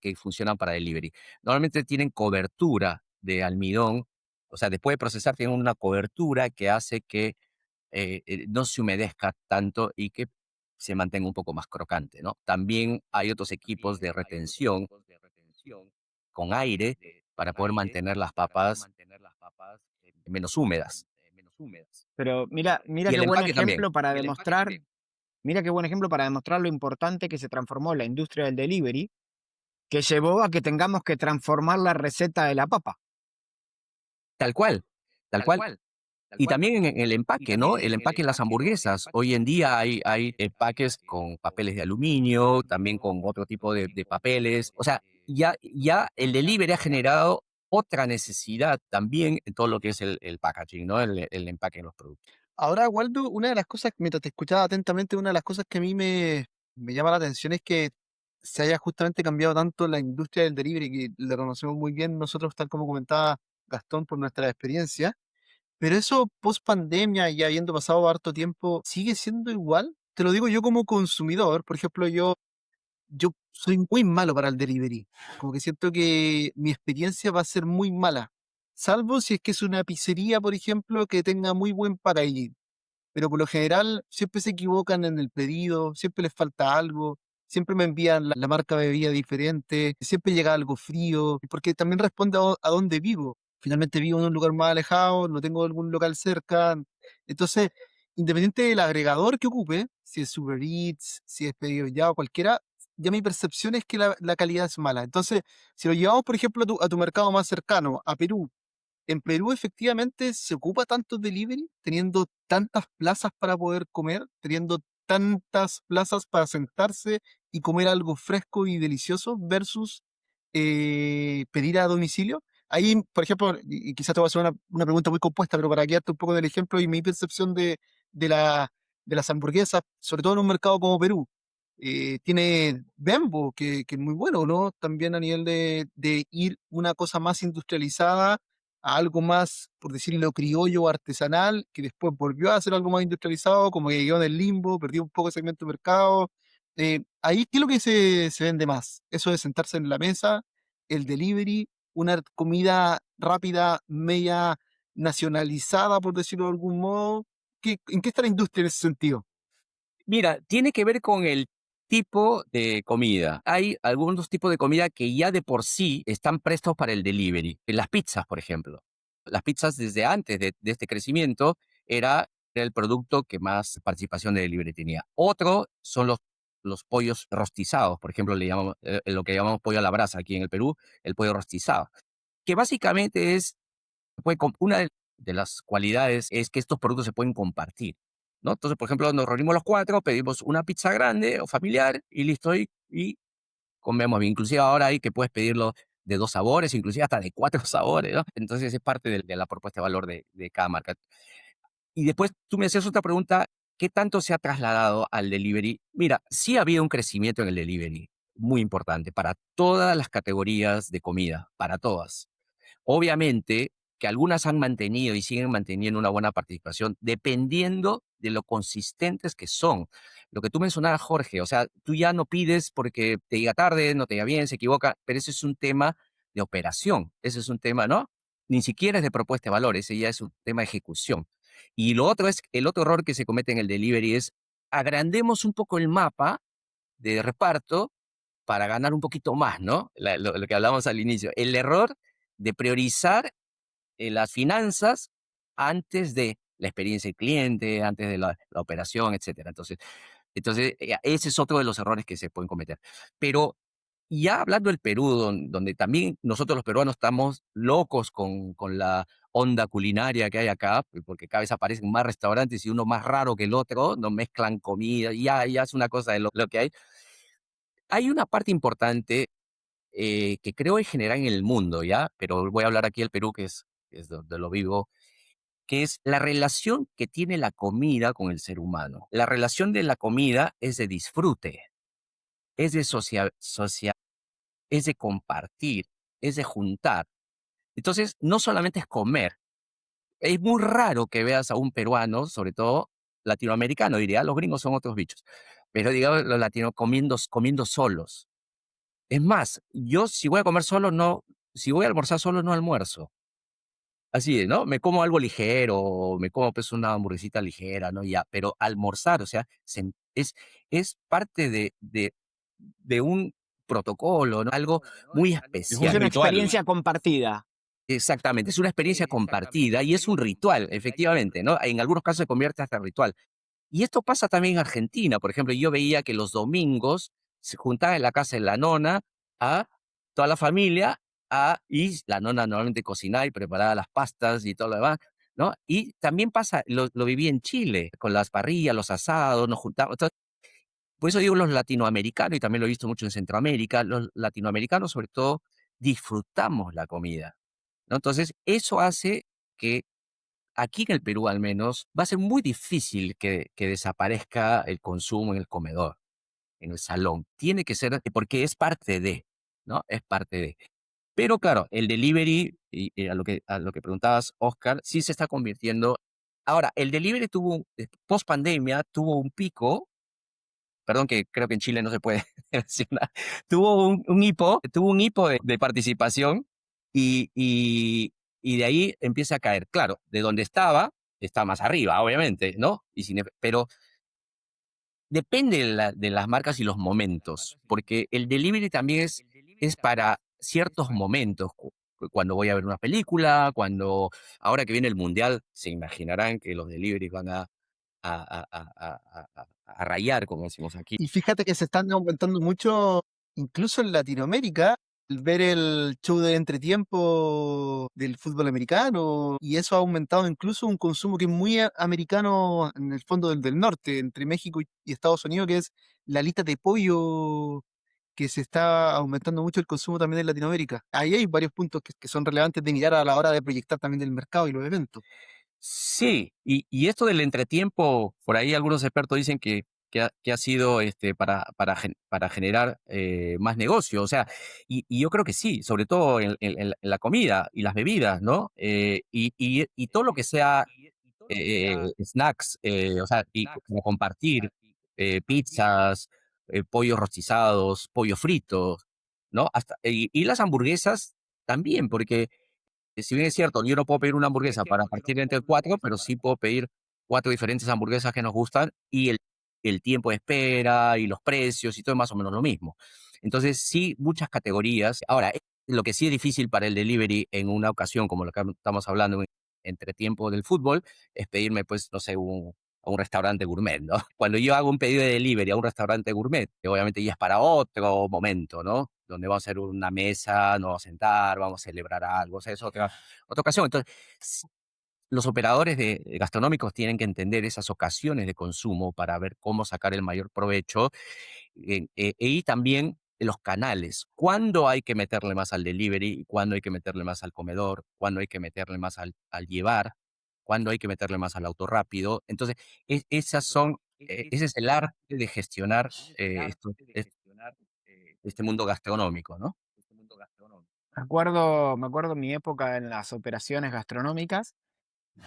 que funcionan para delivery. Normalmente tienen cobertura de almidón, o sea, después de procesar tienen una cobertura que hace que no se humedezca tanto y que se mantenga un poco más crocante, ¿no? También hay otros equipos de retención con aire para poder mantener las papas menos húmedas. Pero mira Y qué el buen empaque también. ejemplo para demostrar, mira qué buen ejemplo para demostrar lo importante que se transformó la industria del delivery, que llevó a que tengamos que transformar la receta de la papa. Tal cual, tal cual. Y también en el empaque, ¿no? El empaque en las hamburguesas. Hoy en día hay empaques con papeles de aluminio, también con otro tipo de papeles. O sea, ya el delivery ha generado otra necesidad también en todo lo que es el packaging, ¿no? El empaque de los productos. Ahora, Waldo, una de las cosas, mientras te escuchaba atentamente, una de las cosas que a mí me llama la atención es que se haya justamente cambiado tanto la industria del delivery, que la conocemos muy bien nosotros, tal como comentaba Gastón, por nuestra experiencia, pero eso post pandemia y habiendo pasado harto tiempo, ¿sigue siendo igual? Te lo digo yo como consumidor, por ejemplo, yo soy muy malo para el delivery, como que siento que mi experiencia va a ser muy mala, salvo si es que es una pizzería, por ejemplo, que tenga muy buen packaging, pero por lo general siempre se equivocan en el pedido, siempre les falta algo, siempre me envían la marca de bebida diferente, siempre llega algo frío, porque también responde a dónde vivo. Finalmente vivo en un lugar más alejado, no tengo algún local cerca. Entonces, independiente del agregador que ocupe, si es Uber Eats, si es Pedido Ya o cualquiera, ya mi percepción es que la calidad es mala. Entonces, si lo llevamos, por ejemplo, a tu mercado más cercano, a Perú, en Perú efectivamente se ocupa tanto delivery, teniendo tantas plazas para poder comer, teniendo tantas plazas para sentarse y comer algo fresco y delicioso versus pedir a domicilio. Ahí, por ejemplo, y quizás te voy a hacer una pregunta muy compuesta, pero para guiarte un poco del ejemplo y mi percepción de, la, de las hamburguesas, sobre todo en un mercado como Perú. Tiene Bembo, que es muy bueno, ¿no? También a nivel de ir una cosa más industrializada a algo más, por decirlo, criollo o artesanal, que después volvió a hacer algo más industrializado, como que quedó en el limbo, perdió un poco de segmento de mercado. Ahí, ¿qué es lo que se vende más? Eso de sentarse en la mesa, el delivery, una comida rápida, media nacionalizada, por decirlo de algún modo. ¿En qué está la industria en ese sentido? Mira, tiene que ver con el tipo de comida. Hay algunos tipos de comida que ya de por sí están prestos para el delivery. Las pizzas, por ejemplo. Las pizzas desde antes de este crecimiento era el producto que más participación de delivery tenía. Otro son los pollos rostizados, por ejemplo, le llamamos, lo que llamamos pollo a la brasa aquí en el Perú, el pollo rostizado, que básicamente una de las cualidades es que estos productos se pueden compartir, ¿no? Entonces, por ejemplo, nos reunimos los cuatro, pedimos una pizza grande o familiar y listo, y comemos. Inclusive ahora hay que puedes pedirlo de 2 sabores, inclusive hasta de 4 sabores, ¿no? Entonces es parte de la propuesta de valor de cada marca. Y después tú me hacías otra pregunta, ¿qué tanto se ha trasladado al delivery? Mira, sí ha habido un crecimiento en el delivery muy importante para todas las categorías de comida, para todas. Obviamente que algunas han mantenido y siguen manteniendo una buena participación dependiendo de lo consistentes que son. Lo que tú mencionabas, Jorge, o sea, tú ya no pides porque te llega tarde, no te llega bien, se equivoca, pero ese es un tema de operación, ese es un tema, ¿no? ni siquiera es de propuesta de valor, ese ya es un tema de ejecución. Y lo otro es, el otro error que se comete en el delivery es agrandemos un poco el mapa de reparto para ganar un poquito más, ¿no? Lo que hablamos al inicio. El error de priorizar las finanzas antes de la experiencia del cliente, antes de la operación, etcétera. Entonces, ese es otro de los errores que se pueden cometer. Pero ya hablando del Perú, donde también nosotros los peruanos estamos locos con la onda culinaria que hay acá, porque cada vez aparecen más restaurantes y uno más raro que el otro, no mezclan comida, ya es una cosa de lo que hay. Hay una parte importante que creo en general en el mundo, ¿ya? Pero voy a hablar aquí del Perú, que es donde lo vivo, que es la relación que tiene la comida con el ser humano. La relación de la comida es de disfrute, es de es de compartir, es de juntar. Entonces, no solamente es comer. Es muy raro que veas a un peruano, sobre todo latinoamericano, diría, los gringos son otros bichos, pero digamos los latinos comiendo solos. Es más, yo si voy a comer solo, no, si voy a almorzar solo, no almuerzo. Así es, ¿no? Me como algo ligero, me como pues una hamburguesita ligera, ¿no? Ya, pero almorzar, o sea, es parte de un protocolo, ¿no? Algo muy Es Es un especial. una ritual. experiencia compartida. Exactamente, es una experiencia compartida y es un ritual, efectivamente, ¿no? En algunos casos se convierte hasta en ritual. Y esto pasa también en Argentina. Por ejemplo, yo veía que los domingos se juntaba en la casa de la nona a toda la familia y la nona normalmente cocinaba y preparaba las pastas y todo lo demás, ¿no? Y también pasa, lo viví en Chile, con las parrillas, los asados, nos juntábamos. Entonces, por eso digo los latinoamericanos, y también lo he visto mucho en Centroamérica, los latinoamericanos sobre todo disfrutamos la comida, ¿no? Entonces, eso hace que aquí en el Perú al menos, va a ser muy difícil que desaparezca el consumo en el comedor, en el salón. Tiene que ser, porque es parte de, ¿no? Es parte de. Pero claro, el delivery, y a lo que preguntabas, Oscar, sí se está convirtiendo. Ahora, el delivery post pandemia, tuvo un pico, perdón que creo que en Chile no se puede mencionar, tuvo un hipo de participación y de ahí empieza a caer. Claro, de donde estaba, está más arriba, obviamente, ¿no? Pero depende de las marcas y los momentos, porque el delivery también es para ciertos momentos. Cuando voy a ver una película, ahora que viene el mundial, se imaginarán que los deliveries van a rayar, como decimos aquí. Y fíjate que se están aumentando mucho, incluso en Latinoamérica, el ver el show de entretiempo del fútbol americano, y eso ha aumentado incluso un consumo que es muy americano en el fondo del norte, entre México y Estados Unidos, que es la alita de pollo, que se está aumentando mucho el consumo también en Latinoamérica. Ahí hay varios puntos que son relevantes de mirar a la hora de proyectar también el mercado y los eventos. Sí, y esto del entretiempo, por ahí algunos expertos dicen que ha sido para generar más negocio. O sea, y yo creo que sí, sobre todo en la comida y las bebidas, ¿no? Y todo lo que sea snacks, o sea, y como compartir pizzas, pollos rostizados, pollo frito, ¿no? Y las hamburguesas también, porque si bien es cierto, yo no puedo pedir una hamburguesa para partir entre cuatro, pero sí puedo pedir cuatro diferentes hamburguesas que nos gustan y el tiempo de espera y los precios y todo es más o menos lo mismo. Entonces, sí, muchas categorías. Ahora, lo que sí es difícil para el delivery en una ocasión como lo que estamos hablando entre tiempo del fútbol es pedirme, pues, no sé, a un restaurante gourmet, ¿no? Cuando yo hago un pedido de delivery a un restaurante gourmet, que obviamente ya es para otro momento, ¿no? Donde vamos a hacer una mesa, nos vamos a sentar, vamos a celebrar algo, o sea, es otra ocasión. Entonces, los operadores gastronómicos tienen que entender esas ocasiones de consumo para ver cómo sacar el mayor provecho y también los canales. ¿Cuándo hay que meterle más al delivery? ¿Cuándo hay que meterle más al comedor? ¿Cuándo hay que meterle más al llevar? ¿Cuándo hay que meterle más al auto rápido? Entonces, ese es el arte de gestionar este mundo gastronómico, ¿no? Me acuerdo mi época en las operaciones gastronómicas,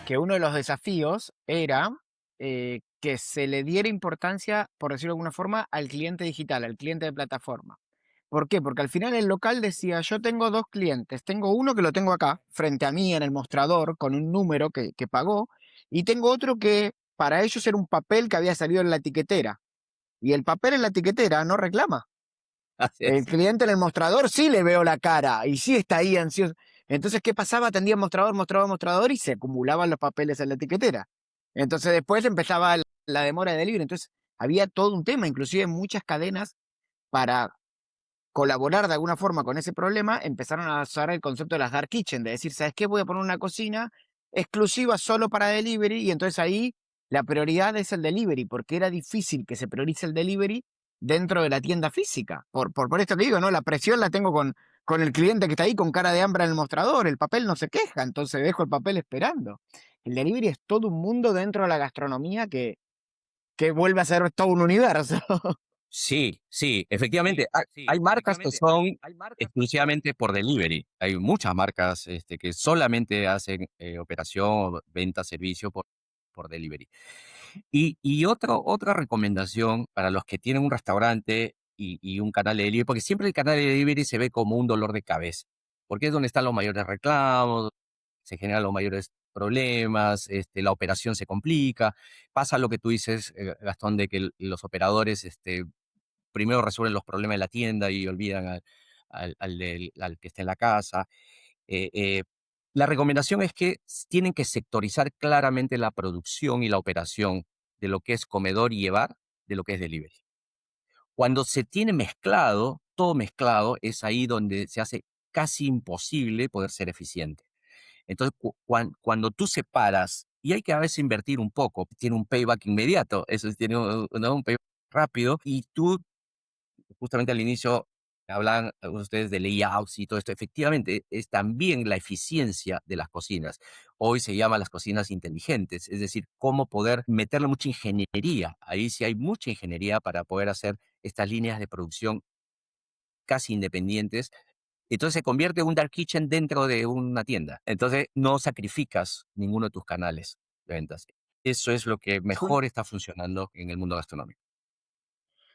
que uno de los desafíos era que se le diera importancia, por decirlo de alguna forma, al cliente digital, al cliente de plataforma. ¿Por qué? Porque al final el local decía, yo tengo 2 clientes, tengo uno que lo tengo acá, frente a mí en el mostrador, con un número que pagó, y tengo otro que para ellos era un papel que había salido en la etiquetera. Y el papel en la etiquetera no reclama. Así El es. cliente en el mostrador sí le veo la cara y sí está ahí ansioso. Entonces, ¿qué pasaba? Atendía mostrador, mostrador, mostrador y se acumulaban los papeles en la etiquetera. Entonces, después empezaba la demora de delivery. Entonces, había todo un tema, inclusive muchas cadenas para colaborar de alguna forma con ese problema, empezaron a usar el concepto de las dark kitchen, de decir, ¿sabes qué? Voy a poner una cocina exclusiva solo para delivery y entonces ahí la prioridad es el delivery, porque era difícil que se priorice el delivery dentro de la tienda física. Por esto que digo, ¿no? La presión la tengo con el cliente que está ahí con cara de hambre en el mostrador, el papel no se queja, entonces dejo el papel esperando. El delivery es todo un mundo dentro de la gastronomía que vuelve a ser todo un universo. Sí, sí, efectivamente. Hay marcas que son exclusivamente por delivery. Hay muchas marcas que solamente hacen operación, venta, servicio por delivery. Y otra recomendación para los que tienen un restaurante y un canal de delivery, porque siempre el canal de delivery se ve como un dolor de cabeza, porque es donde están los mayores reclamos, se generan los mayores problemas, la operación se complica, pasa lo que tú dices, Gastón, de que los operadores primero resuelven los problemas de la tienda y olvidan al que está en la casa. Eh, eh, la recomendación es que tienen que sectorizar claramente la producción y la operación de lo que es comedor y llevar, de lo que es delivery. Cuando se tiene mezclado, todo mezclado, es ahí donde se hace casi imposible poder ser eficiente. Entonces, cuando tú separas, y hay que a veces invertir un poco, tiene un payback inmediato, eso tiene un payback rápido, y tú justamente al inicio hablan ustedes de layouts y todo esto. Efectivamente, es también la eficiencia de las cocinas. Hoy se llama las cocinas inteligentes, es decir, cómo poder meterle mucha ingeniería. Ahí sí hay mucha ingeniería para poder hacer estas líneas de producción casi independientes. Entonces se convierte un dark kitchen dentro de una tienda. Entonces no sacrificas ninguno de tus canales de ventas. Eso es lo que Son, mejor está funcionando en el mundo gastronómico.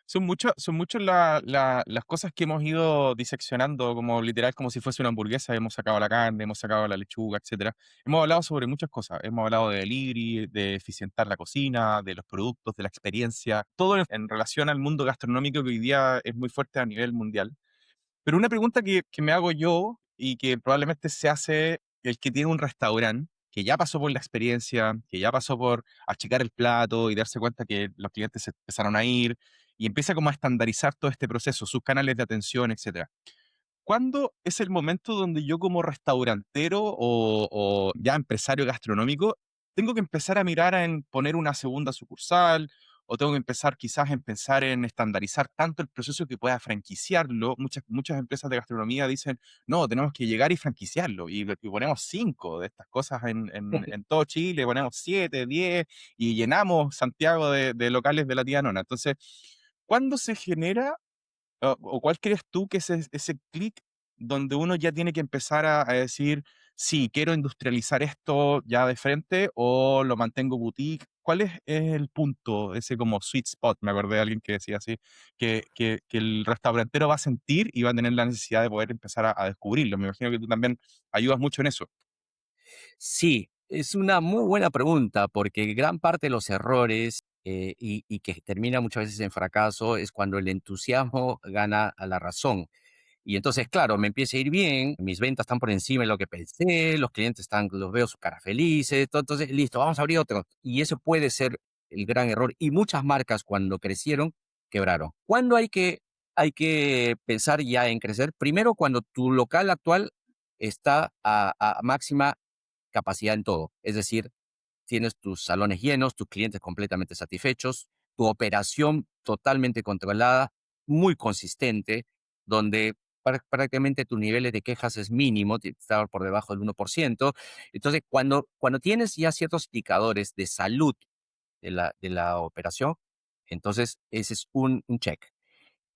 Son muchas las cosas que hemos ido diseccionando, como literal, como si fuese una hamburguesa. Hemos sacado la carne, hemos sacado la lechuga, etcétera. Hemos hablado sobre muchas cosas. Hemos hablado de delivery, de eficientar la cocina, de los productos, de la experiencia. Todo en relación al mundo gastronómico que hoy día es muy fuerte a nivel mundial. Pero una pregunta que me hago yo y que probablemente se hace el que tiene un restaurante, que ya pasó por la experiencia, que ya pasó por achicar el plato y darse cuenta que los clientes se empezaron a ir y empieza como a estandarizar todo este proceso, sus canales de atención, etcétera. ¿Cuándo es el momento donde yo como restaurantero o ya empresario gastronómico tengo que empezar a mirar en poner una segunda sucursal o tengo que empezar quizás en pensar en estandarizar tanto el proceso que pueda franquiciarlo? Muchas empresas de gastronomía dicen, no, tenemos que llegar y franquiciarlo y ponemos 5 de estas cosas en todo Chile, ponemos 7, 10 y llenamos Santiago de locales de la tía Nona. Entonces, ¿cuándo se genera o cuál crees tú que es ese clic donde uno ya tiene que empezar a decir, sí, quiero industrializar esto ya de frente o lo mantengo boutique? ¿Cuál es el punto, ese como sweet spot? Me acordé de alguien que decía así, que el restaurantero va a sentir y va a tener la necesidad de poder empezar a descubrirlo. Me imagino que tú también ayudas mucho en eso. Sí, es una muy buena pregunta porque gran parte de los errores y que termina muchas veces en fracaso es cuando el entusiasmo gana a la razón. Y entonces, claro, me empieza a ir bien, mis ventas están por encima de lo que pensé, los clientes están, los veo sus caras felices, entonces, listo, vamos a abrir otro. Y eso puede ser el gran error. Y muchas marcas cuando crecieron, quebraron. ¿Cuándo hay que pensar ya en crecer? Primero, cuando tu local actual está a máxima capacidad en todo. Es decir, tienes tus salones llenos, tus clientes completamente satisfechos, tu operación totalmente controlada, muy consistente, donde prácticamente tus niveles de quejas es mínimo, está por debajo del 1%. Entonces, cuando tienes ya ciertos indicadores de salud de la operación, entonces ese es un check.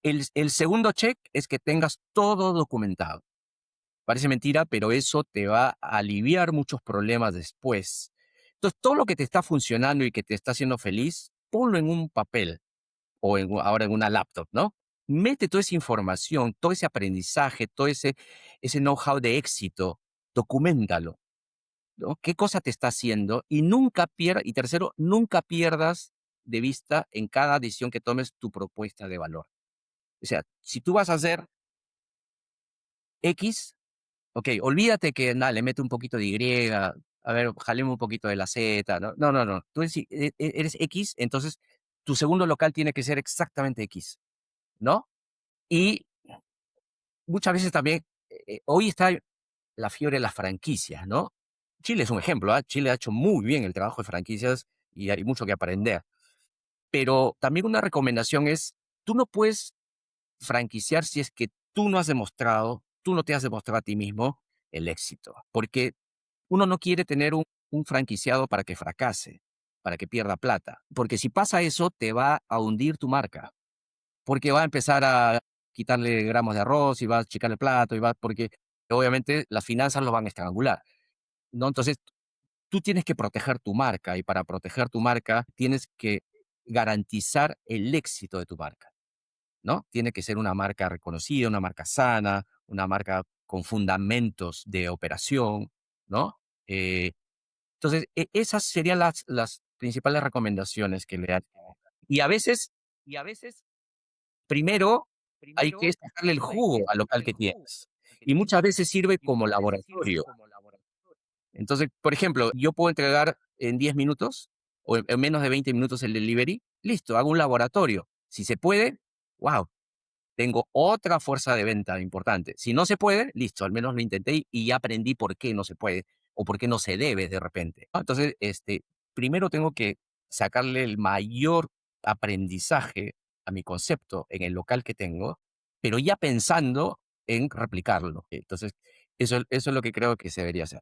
El segundo check es que tengas todo documentado. Parece mentira, pero eso te va a aliviar muchos problemas después. Entonces, todo lo que te está funcionando y que te está haciendo feliz, ponlo en un papel o ahora en una laptop, ¿no? mete toda esa información, todo ese aprendizaje, todo ese know-how de éxito, documentalo, ¿no? ¿Qué cosa te está haciendo? Y tercero, nunca pierdas de vista en cada decisión que tomes tu propuesta de valor. O sea, si tú vas a hacer X, ok, olvídate que nada, le mete un poquito de Y, a ver, jalemos un poquito de la Z, no, no, no, no. Tú eres X, entonces tu segundo local tiene que ser exactamente X, ¿no? Y muchas veces también, hoy está la fiebre de las franquicias, ¿no? Chile es un ejemplo, ¿ah? Chile ha hecho muy bien el trabajo de franquicias y hay mucho que aprender. Pero también una recomendación es, tú no puedes franquiciar si es que tú no has demostrado, tú no te has demostrado a ti mismo el éxito. Porque uno no quiere tener un franquiciado para que fracase, para que pierda plata. Porque si pasa eso, te va a hundir tu marca. Porque va a empezar a quitarle gramos de arroz y va a achicar el plato porque obviamente las finanzas lo van a estrangular, ¿no? Entonces, tú tienes que proteger tu marca y para proteger tu marca tienes que garantizar el éxito de tu marca, ¿no? Tiene que ser una marca reconocida, una marca sana, una marca con fundamentos de operación, ¿no? Eh, entonces, esas serían las principales recomendaciones que le haría. Y a veces, primero hay que sacarle el jugo al local que tienes. Y muchas veces sirve como laboratorio. Entonces, por ejemplo, yo puedo entregar en 10 minutos o en menos de 20 minutos el delivery. Listo, hago un laboratorio. Si se puede, wow, tengo otra fuerza de venta importante. Si no se puede, listo, al menos lo intenté y ya aprendí por qué no se puede o por qué no se debe de repente. Entonces, primero tengo que sacarle el mayor aprendizaje a mi concepto en el local que tengo, pero ya pensando en replicarlo. Entonces, eso es lo que creo que se debería hacer.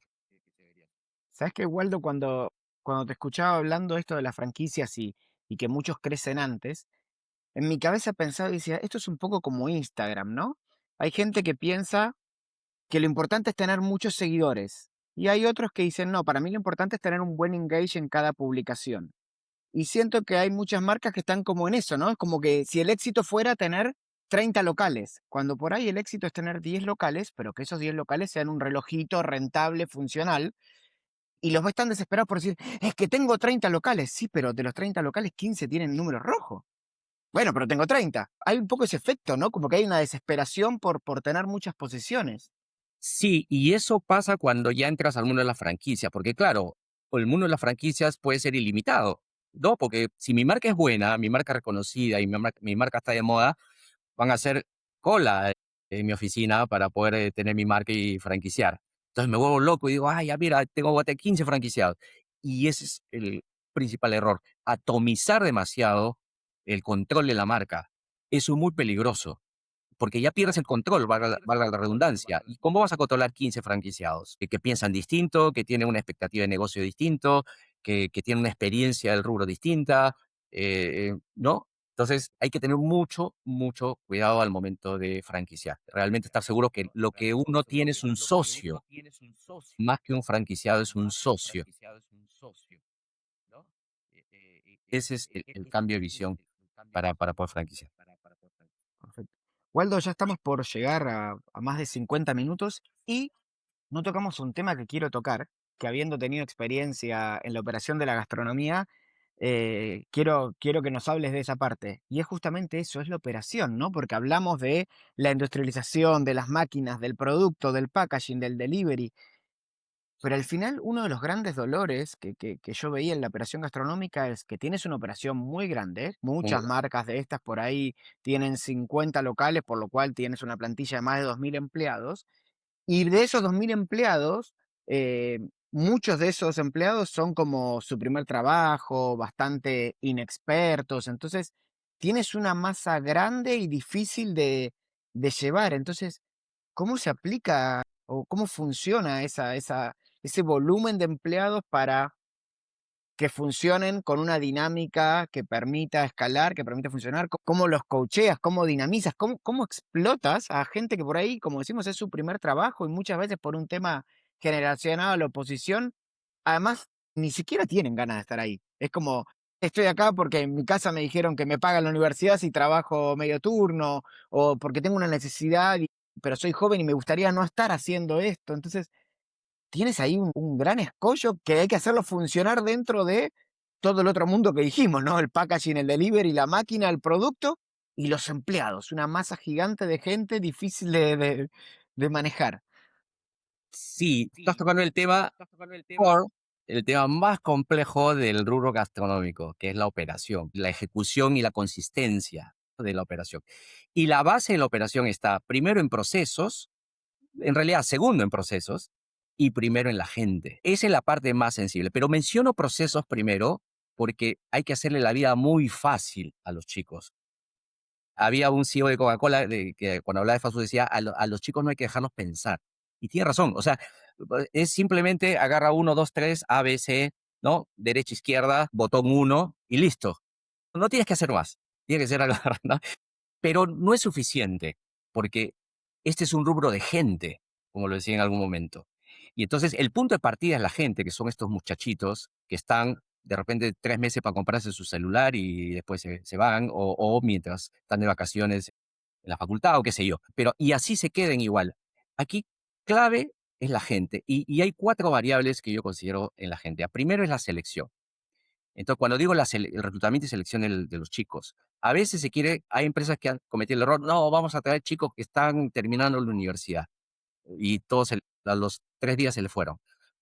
¿Sabes qué, Waldo? Cuando te escuchaba hablando esto de las franquicias y que muchos crecen antes, en mi cabeza pensaba y decía, esto es un poco como Instagram, ¿no? Hay gente que piensa que lo importante es tener muchos seguidores. Y hay otros que dicen, no, para mí lo importante es tener un buen engage en cada publicación. Y siento que hay muchas marcas que están como en eso, ¿no? Es como que si el éxito fuera tener 30 locales, cuando por ahí el éxito es tener 10 locales, pero que esos 10 locales sean un relojito rentable, funcional, y los ves tan desesperados por decir, es que tengo 30 locales. Sí, pero de los 30 locales, 15 tienen números rojos. Bueno, pero tengo 30. Hay un poco ese efecto, ¿no? Como que hay una desesperación por tener muchas posesiones. Sí, y eso pasa cuando ya entras al mundo de la franquicia, porque claro, el mundo de las franquicias puede ser ilimitado, ¿no? Porque si mi marca es buena, mi marca es reconocida y mi marca está de moda, van a hacer cola en mi oficina para poder tener mi marca y franquiciar. Entonces me vuelvo loco y digo, ay, ya mira, tengo 15 franquiciados. Y ese es el principal error, atomizar demasiado el control de la marca. Eso es muy peligroso porque ya pierdes el control, valga la redundancia. ¿Y cómo vas a controlar 15 franquiciados? Que piensan distinto, que tienen una expectativa de negocio distinto, que tienen una experiencia del rubro distinta, ¿no? Entonces hay que tener mucho, mucho cuidado al momento de franquiciar. Realmente estar seguro que lo que uno tiene es un socio, más que un franquiciado es un socio. Ese es el cambio de visión para poder franquiciar. Perfecto. Waldo, ya estamos por llegar a más de 50 minutos y no tocamos un tema que quiero tocar, que habiendo tenido experiencia en la operación de la gastronomía, quiero que nos hables de esa parte. Y es justamente eso, es la operación, ¿no? Porque hablamos de la industrialización, de las máquinas, del producto, del packaging, del delivery. Pero al final, uno de los grandes dolores que yo veía en la operación gastronómica es que tienes una operación muy grande, muchas marcas de estas por ahí tienen 50 locales, por lo cual tienes una plantilla de más de 2.000 empleados, y de esos 2.000 empleados, muchos de esos empleados son como su primer trabajo, bastante inexpertos, entonces tienes una masa grande y difícil de llevar. Entonces, ¿cómo se aplica o cómo funciona ese volumen de empleados para que funcionen con una dinámica que permita escalar, que permita funcionar? ¿Cómo los coacheas? ¿Cómo dinamizas? ¿Cómo explotas a gente que por ahí, como decimos, es su primer trabajo y muchas veces por un tema generacional a la oposición, además ni siquiera tienen ganas de estar ahí? Es como, estoy acá porque en mi casa me dijeron que me pagan la universidad si trabajo medio turno, o porque tengo una necesidad, pero soy joven y me gustaría no estar haciendo esto. Entonces, tienes ahí un gran escollo que hay que hacerlo funcionar dentro de todo el otro mundo que dijimos, ¿no? El packaging, el delivery, la máquina, el producto y los empleados. Una masa gigante de gente difícil de manejar. Sí, estás tocando el tema core, el tema más complejo del rubro gastronómico, que es la operación, la ejecución y la consistencia de la operación. Y la base de la operación está primero en procesos, en realidad segundo en procesos y primero en la gente. Esa es la parte más sensible. Pero menciono procesos primero porque hay que hacerle la vida muy fácil a los chicos. Había un CEO de Coca-Cola que cuando hablaba de fast food decía, a los chicos no hay que dejarlos pensar. Y tiene razón, o sea, es simplemente agarra 1, 2, 3, A, B, C, ¿no? Derecha, izquierda, botón 1 y listo. No tienes que hacer más, tiene que ser algo, ¿no? Pero no es suficiente, porque este es un rubro de gente, como lo decía en algún momento. Y entonces el punto de partida es la gente, que son estos muchachitos que están de repente 3 meses para comprarse su celular y después se van, o mientras están de vacaciones en la facultad o qué sé yo. Pero, y así se queden igual. Aquí clave es la gente. Y hay 4 variables que yo considero en la gente. Primero es la selección. Entonces, cuando digo el reclutamiento y selección de los chicos, a veces hay empresas que han cometido el error, no, vamos a traer chicos que están terminando la universidad y todos a los 3 días se le fueron,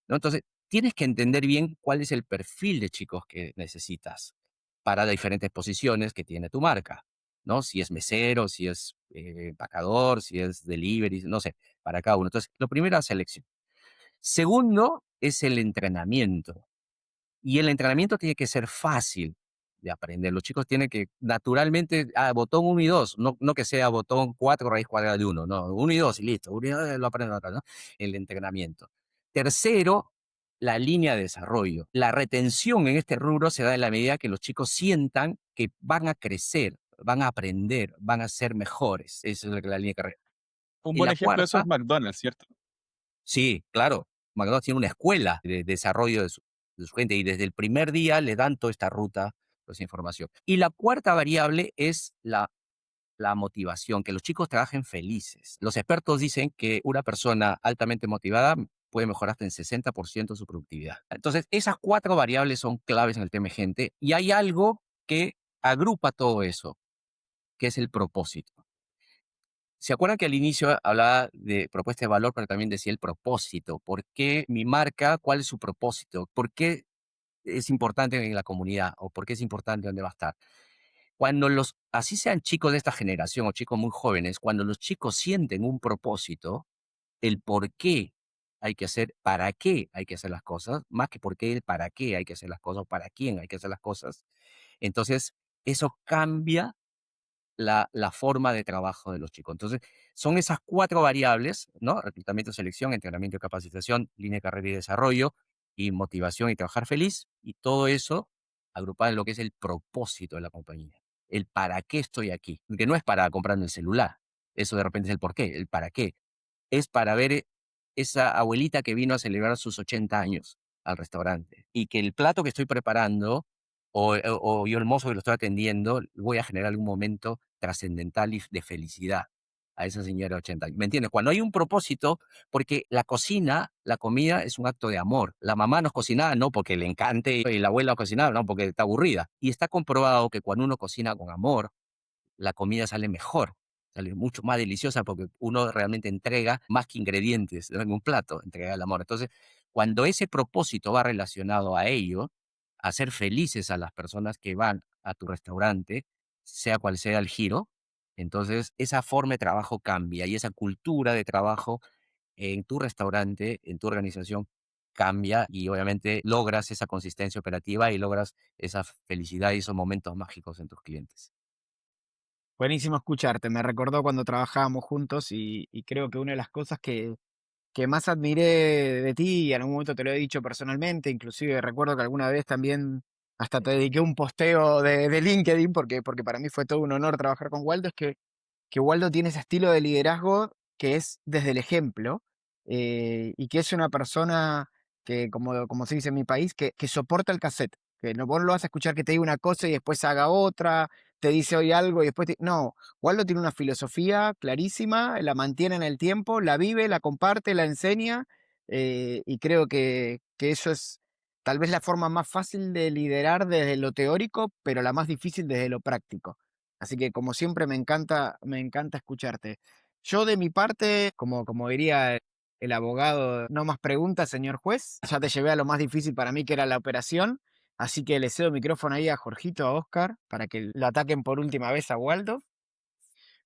¿no? Entonces, tienes que entender bien cuál es el perfil de chicos que necesitas para las diferentes posiciones que tiene tu marca, ¿no? Si es mesero, si es empacador, si es delivery, no sé, para cada uno. Entonces, lo primero es selección. Segundo es el entrenamiento. Y el entrenamiento tiene que ser fácil de aprender. Los chicos tienen que naturalmente, botón 1 y 2, no que sea botón 4 raíz cuadrada de 1, no, 1 y 2 y listo, 1 y 2 lo aprenden acá, ¿no? El entrenamiento. Tercero, la línea de desarrollo. La retención en este rubro se da en la medida que los chicos sientan que van a crecer, van a aprender, van a ser mejores. Esa es la línea de carrera. Un En buen la ejemplo de eso es cuarta, McDonald's, ¿cierto? sí, claro. McDonald's tiene una escuela de desarrollo de su gente y desde el primer día le dan toda esta ruta, toda esa información. Y la cuarta variable es la motivación, que los chicos trabajen felices. Los expertos dicen que una persona altamente motivada puede mejorar hasta en 60% su productividad. Entonces, esas 4 variables son claves en el tema de gente y hay algo que agrupa todo eso, que es el propósito. ¿Se acuerdan que al inicio hablaba de propuesta de valor, pero también decía el propósito? ¿Por qué mi marca? ¿Cuál es su propósito? ¿Por qué es importante en la comunidad? ¿O por qué es importante dónde va a estar? Cuando así sean chicos de esta generación o chicos muy jóvenes, cuando los chicos sienten un propósito, el por qué hay que hacer, para qué hay que hacer las cosas, más que por qué, el para qué hay que hacer las cosas, o para quién hay que hacer las cosas, entonces eso cambia la forma de trabajo de los chicos. Entonces, son esas 4 variables, ¿no? Reclutamiento, selección, entrenamiento y capacitación, línea de carrera y desarrollo, y motivación y trabajar feliz, y todo eso agrupado en lo que es el propósito de la compañía. El para qué estoy aquí. Que no es para comprarme el celular. Eso de repente es el por qué. El para qué. Es para ver esa abuelita que vino a celebrar sus 80 años al restaurante. Y que el plato que estoy preparando o yo el mozo que lo estoy atendiendo, voy a generar algún momento trascendental y de felicidad a esa señora de 80 años. ¿Me entiendes? Cuando hay un propósito, porque la cocina, la comida es un acto de amor. La mamá nos cocinaba no porque le encante y la abuela cocinaba, no porque está aburrida. Y está comprobado que cuando uno cocina con amor, la comida sale mejor, sale mucho más deliciosa porque uno realmente entrega más que ingredientes, ¿no? En un plato, entrega el amor. Entonces, cuando ese propósito va relacionado a ello, a hacer felices a las personas que van a tu restaurante, sea cual sea el giro, entonces esa forma de trabajo cambia y esa cultura de trabajo en tu restaurante, en tu organización, cambia y obviamente logras esa consistencia operativa y logras esa felicidad y esos momentos mágicos en tus clientes. Buenísimo escucharte. Me recordó cuando trabajábamos juntos y creo que una de las cosas que más admiré de ti, y en algún momento te lo he dicho personalmente, inclusive recuerdo que alguna vez también hasta te dediqué un posteo de LinkedIn, porque para mí fue todo un honor trabajar con Waldo, es que Waldo tiene ese estilo de liderazgo que es desde el ejemplo, y que es una persona que, como se dice en mi país, que soporta el cassette. Que no, vos lo vas a escuchar que te diga una cosa y después haga otra, te dice hoy algo y después no, Waldo tiene una filosofía clarísima, la mantiene en el tiempo, la vive, la comparte, la enseña, y creo que eso es tal vez la forma más fácil de liderar desde lo teórico, pero la más difícil desde lo práctico. Así que como siempre me encanta escucharte. Yo de mi parte, como diría el abogado, no más preguntas, señor juez. Ya te llevé a lo más difícil para mí, que era la operación. Así que le cedo el micrófono ahí a Jorgito, a Oscar, para que lo ataquen por última vez a Waldo.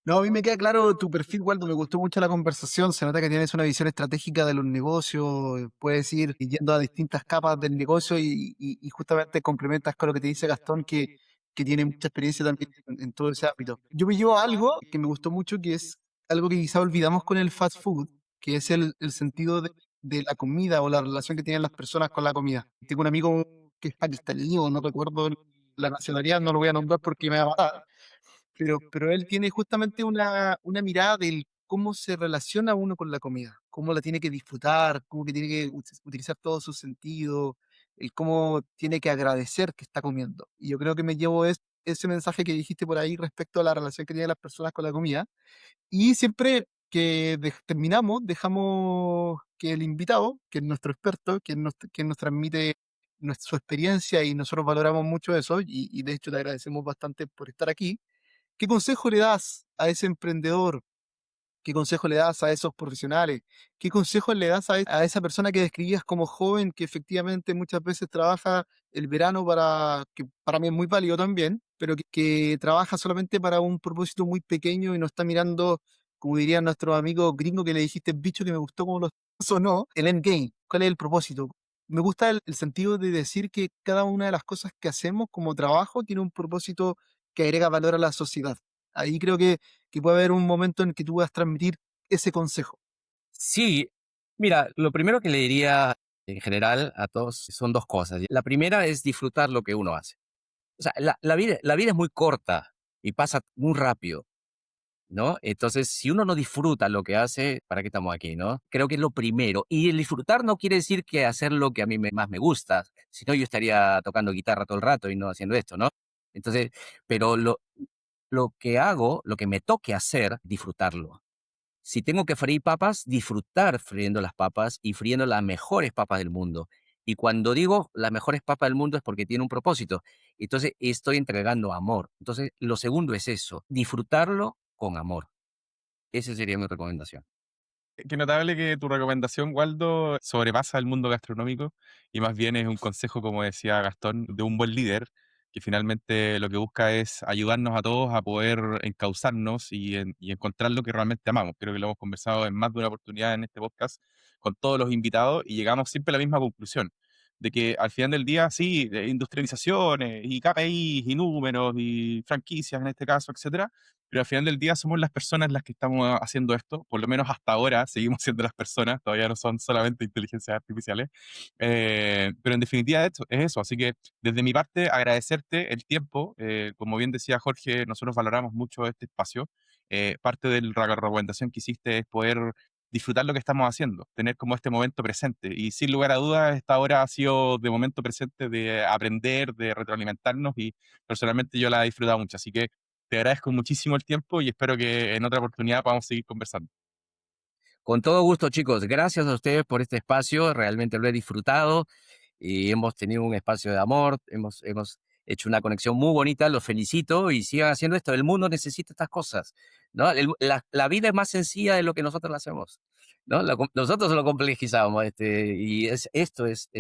No, a mí me queda claro tu perfil, Waldo. Me gustó mucho la conversación. Se nota que tienes una visión estratégica de los negocios. Puedes ir yendo a distintas capas del negocio y justamente complementas con lo que te dice Gastón, que tiene mucha experiencia también en todo ese ámbito. Yo me llevo a algo que me gustó mucho, que es algo que quizá olvidamos con el fast food, que es el sentido de la comida o la relación que tienen las personas con la comida. Tengo un amigo que es pakistaní, o no recuerdo la nacionalidad, no lo voy a nombrar porque me va a matar, pero él tiene justamente una mirada del cómo se relaciona uno con la comida, cómo la tiene que disfrutar, cómo que tiene que utilizar todos sus sentidos, el cómo tiene que agradecer que está comiendo. Y yo creo que me llevo ese mensaje que dijiste por ahí respecto a la relación que tienen las personas con la comida. Y siempre que terminamos, dejamos que el invitado, que es nuestro experto, quien nos transmite su experiencia, y nosotros valoramos mucho eso, y de hecho te agradecemos bastante por estar aquí. ¿Qué consejo le das a ese emprendedor? ¿Qué consejo le das a esos profesionales? ¿Qué consejo le das a esa persona que describías como joven, que efectivamente muchas veces trabaja el verano que para mí es muy válido también, pero que trabaja solamente para un propósito muy pequeño y no está mirando, como dirían nuestros amigos gringos, que le dijiste bicho, que me gustó como lo sonó, el endgame? ¿Cuál es el propósito? Me gusta el sentido de decir que cada una de las cosas que hacemos como trabajo tiene un propósito que agrega valor a la sociedad. Ahí creo que puede haber un momento en que tú puedas transmitir ese consejo. Sí, mira, lo primero que le diría en general a todos son dos cosas. La primera es disfrutar lo que uno hace. O sea, la vida es muy corta y pasa muy rápido, ¿no? Entonces, si uno no disfruta lo que hace, ¿para qué estamos aquí, no? Creo que es lo primero. Y el disfrutar no quiere decir que hacer lo que a mí más me gusta. Si no, yo estaría tocando guitarra todo el rato y no haciendo esto, ¿no? Entonces, pero lo que hago, lo que me toque hacer, disfrutarlo. Si tengo que freír papas, disfrutar friendo las papas y friendo las mejores papas del mundo. Y cuando digo las mejores papas del mundo es porque tiene un propósito. Entonces estoy entregando amor. Entonces lo segundo es eso, disfrutarlo con amor. Esa sería mi recomendación. Qué notable que tu recomendación, Waldo, sobrepasa el mundo gastronómico y más bien es un consejo, como decía Gastón, de un buen líder que finalmente lo que busca es ayudarnos a todos a poder encauzarnos y encontrar lo que realmente amamos. Creo que lo hemos conversado en más de una oportunidad en este podcast con todos los invitados y llegamos siempre a la misma conclusión, de que al final del día, sí, de industrializaciones y KPIs y números y franquicias en este caso, etcétera, pero al final del día somos las personas las que estamos haciendo esto, por lo menos hasta ahora seguimos siendo las personas, todavía no son solamente inteligencias artificiales, pero en definitiva es eso, así que desde mi parte agradecerte el tiempo, como bien decía Jorge, nosotros valoramos mucho este espacio, parte de la recomendación que hiciste es poder disfrutar lo que estamos haciendo, tener como este momento presente, y sin lugar a dudas esta hora ha sido de momento presente de aprender, de retroalimentarnos, y personalmente yo la he disfrutado mucho, así que te agradezco muchísimo el tiempo y espero que en otra oportunidad podamos seguir conversando. Con todo gusto, chicos. Gracias a ustedes por este espacio. Realmente lo he disfrutado y hemos tenido un espacio de amor. Hemos hecho una conexión muy bonita. Los felicito y sigan haciendo esto. El mundo necesita estas cosas, ¿no? La vida es más sencilla de lo que nosotros la hacemos, ¿no? Nosotros lo complejizamos, y esto es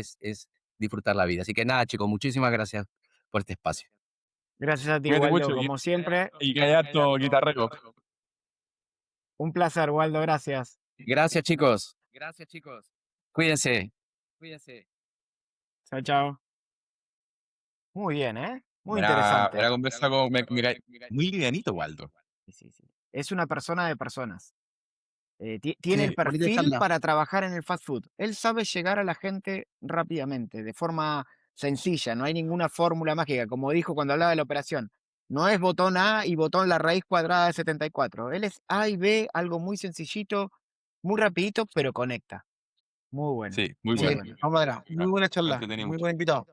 disfrutar la vida. Así que nada, chicos, muchísimas gracias por este espacio. Gracias a ti, Cuídate Waldo, mucho como siempre. y que haya harto guitarrero. Un placer, Waldo, gracias. Gracias, chicos. Cuídense. Chao, chao. Muy bien, ¿eh? Muy Buena interesante. conversa muy livianito, Waldo. Sí, sí. Es una persona de personas. Tiene el Sí, bonita perfil charla. para trabajar en el fast food. Él sabe llegar a la gente rápidamente, de forma sencilla. No hay ninguna fórmula mágica. Como dijo cuando hablaba de la operación, no es botón A y botón la raíz cuadrada de 74. Él es A y B, algo muy sencillito, muy rapidito, pero conecta. Muy bueno. Sí, muy Muy Sí, bueno. bueno. vamos a ver. Muy buena Me charla. entretení Muy mucho. buen invitado.